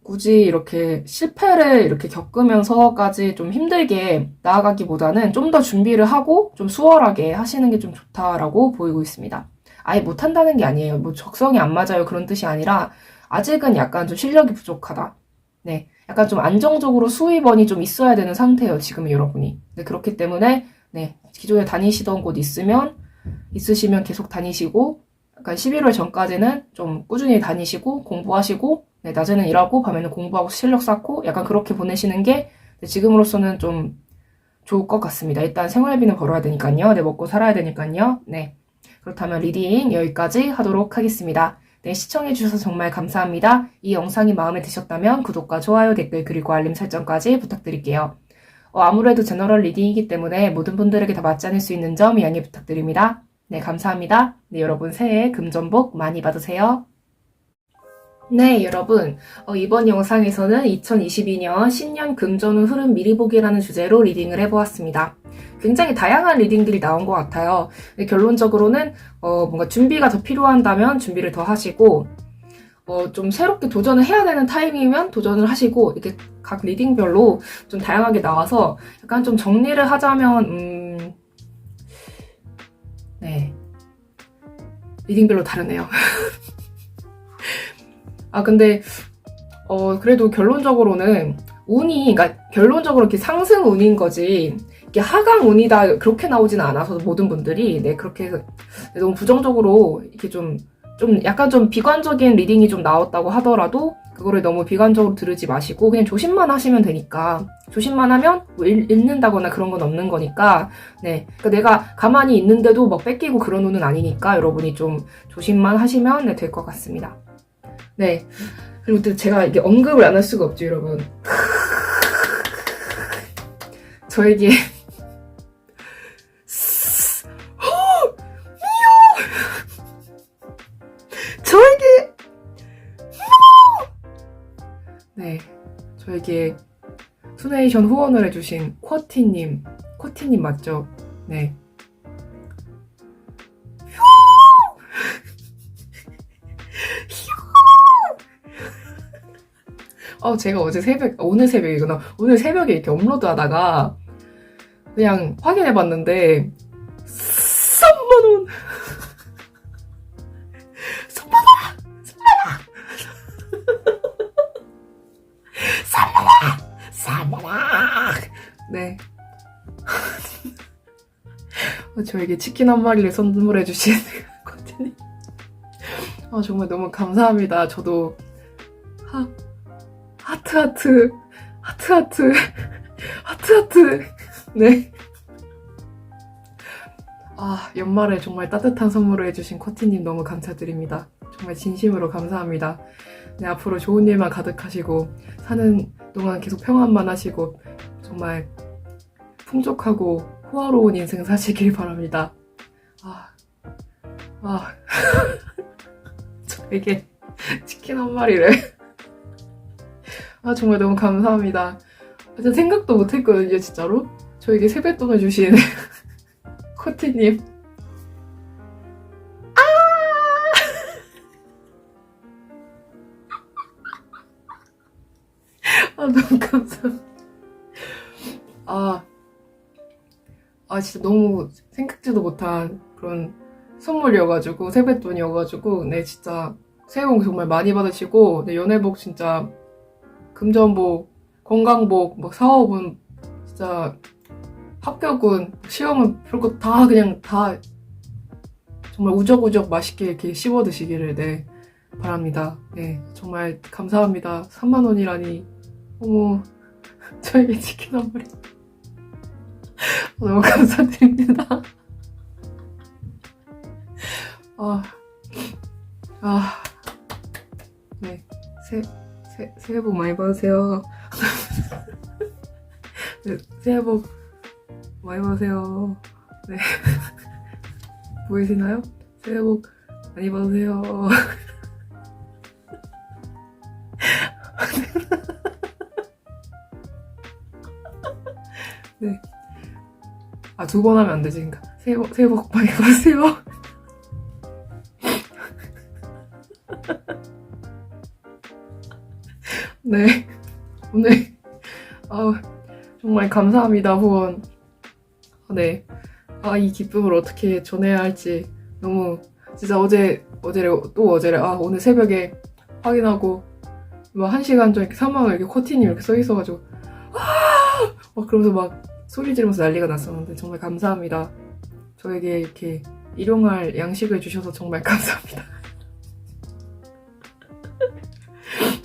굳이 이렇게 실패를 이렇게 겪으면서까지 좀 힘들게 나아가기보다는 좀 더 준비를 하고 좀 수월하게 하시는 게 좀 좋다라고 보이고 있습니다. 아예 못한다는 게 아니에요. 뭐 적성이 안 맞아요. 그런 뜻이 아니라 아직은 약간 좀 실력이 부족하다. 네. 약간 좀 안정적으로 수입원이 좀 있어야 되는 상태예요. 지금 여러분이. 네, 그렇기 때문에 네. 기존에 다니시던 곳 있으시면 계속 다니시고 약간 11월 전까지는 좀 꾸준히 다니시고 공부하시고 네, 낮에는 일하고 밤에는 공부하고 실력 쌓고 약간 그렇게 보내시는 게 네, 지금으로서는 좀 좋을 것 같습니다. 일단 생활비는 벌어야 되니까요. 네, 먹고 살아야 되니까요. 네. 그렇다면 리딩 여기까지 하도록 하겠습니다. 네, 시청해주셔서 정말 감사합니다. 이 영상이 마음에 드셨다면 구독과 좋아요, 댓글, 그리고 알림 설정까지 부탁드릴게요. 아무래도 제너럴 리딩이기 때문에 모든 분들에게 다 맞지 않을 수 있는 점 양해 부탁드립니다. 네, 감사합니다. 네, 여러분 새해 금전복 많이 받으세요. 네, 여러분. 이번 영상에서는 2022년 신년 금전운 흐름 미리 보기라는 주제로 리딩을 해보았습니다. 굉장히 다양한 리딩들이 나온 것 같아요. 결론적으로는 뭔가 준비가 더 필요한다면 준비를 더 하시고 좀 새롭게 도전을 해야 되는 타이밍이면 도전을 하시고 이렇게 각 리딩별로 좀 다양하게 나와서 약간 좀 정리를 하자면 네, 리딩별로 다르네요. 근데 그래도 결론적으로는 운이, 그러니까 결론적으로 이렇게 상승 운인 거지 이게 하강 운이다 그렇게 나오지는 않아서 모든 분들이 네 그렇게 너무 부정적으로 이렇게 좀 약간 좀 비관적인 리딩이 좀 나왔다고 하더라도 그거를 너무 비관적으로 들으지 마시고 그냥 조심만 하시면 되니까 조심만 하면 뭐 잃는다거나 그런 건 없는 거니까 네 그러니까 내가 가만히 있는데도 막 뺏기고 그런 운은 아니니까 여러분이 좀 조심만 하시면 네, 될 것 같습니다. 네. 그리고 또 제가 이게 언급을 안 할 수가 없죠, 여러분. 저에게 저에게 네. 저에게 수네이션 후원을 해주신 쿼티님 맞죠? 네. 제가 오늘 새벽이구나. 오늘 새벽에 이렇게 업로드 하다가 그냥 확인해 봤는데 3만원! 3만원! 3만원! 3만원! 네. 저에게 치킨 한 마리를 선물해 주신 코티님. 정말 너무 감사합니다. 저도 하트. 네. 연말에 정말 따뜻한 선물을 해주신 코티님 너무 감사드립니다. 정말 진심으로 감사합니다. 네, 앞으로 좋은 일만 가득하시고, 사는 동안 계속 평안만 하시고, 정말 풍족하고 호화로운 인생 사시길 바랍니다. 저에게 치킨 한 마리를. 정말 너무 감사합니다. 진짜 생각도 못했거든요, 진짜로. 저에게 세뱃돈을 주신 코티님. 너무 감사합니다. 진짜 너무 생각지도 못한 그런 선물이어가지고, 세뱃돈이어가지고, 네, 진짜 새해 복 정말 많이 받으시고, 네, 연애복 진짜 금전복, 건강복, 뭐 사업은 진짜 합격은 시험은 별거 다 그냥 다 정말 우적우적 맛있게 이렇게 씹어 드시기를 네 바랍니다. 네 정말 감사합니다. 3만 원이라니 어머 저에게 치킨 한 마리 너무 감사드립니다. 네 새해 복 많이 받으세요. 네, 새해 복 많이 받으세요. 네. 보이시나요? 새해 복 많이 받으세요. 네. 2번 하면 안 되지, 그러니까. 새해 복 많이 받으세요. 네. 오늘, 정말 감사합니다, 후원. 네. 이 기쁨을 어떻게 전해야 할지 너무, 진짜 어제래, 오늘 새벽에 확인하고, 막 1시간 전에 이렇게 3만원 이렇게 코티님 이렇게 써있어가지고, 막 그러면서 막 소리 지르면서 난리가 났었는데, 정말 감사합니다. 저에게 이렇게 일용할 양식을 주셔서 정말 감사합니다.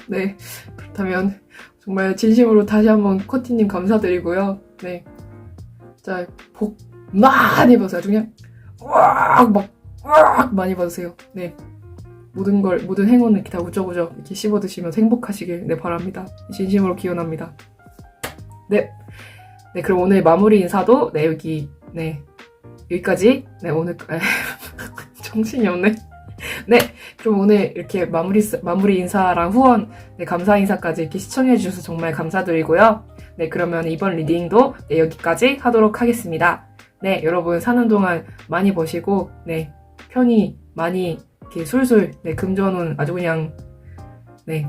네, 그렇다면 정말 진심으로 다시 한번 코티님 감사드리고요. 네, 자, 복 많이 받으세요. 아주 그냥 막 많이 받으세요. 네, 모든 행운을 이렇게 다 우적우적 이렇게 씹어 드시면서 행복하시길 네 바랍니다. 진심으로 기원합니다. 네, 네, 그럼 오늘 마무리 인사도 네 여기까지. 네, 오늘 정신이 없네. 네, 그럼 오늘 이렇게 마무리 인사랑 후원, 네, 감사 인사까지 이렇게 시청해주셔서 정말 감사드리고요. 네, 그러면 이번 리딩도 네, 여기까지 하도록 하겠습니다. 네, 여러분 사는 동안 많이 버시고, 네, 편히 많이 이렇게 술술, 네, 금전운 아주 그냥, 네,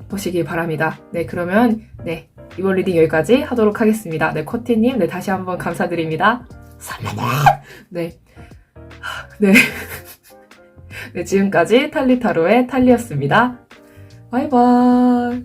보시길 바랍니다. 네, 그러면, 네, 이번 리딩 여기까지 하도록 하겠습니다. 네, 코티님, 네, 다시 한번 감사드립니다. 네, 네. 네, 지금까지 탈리타로의 탈리였습니다. 바이바이.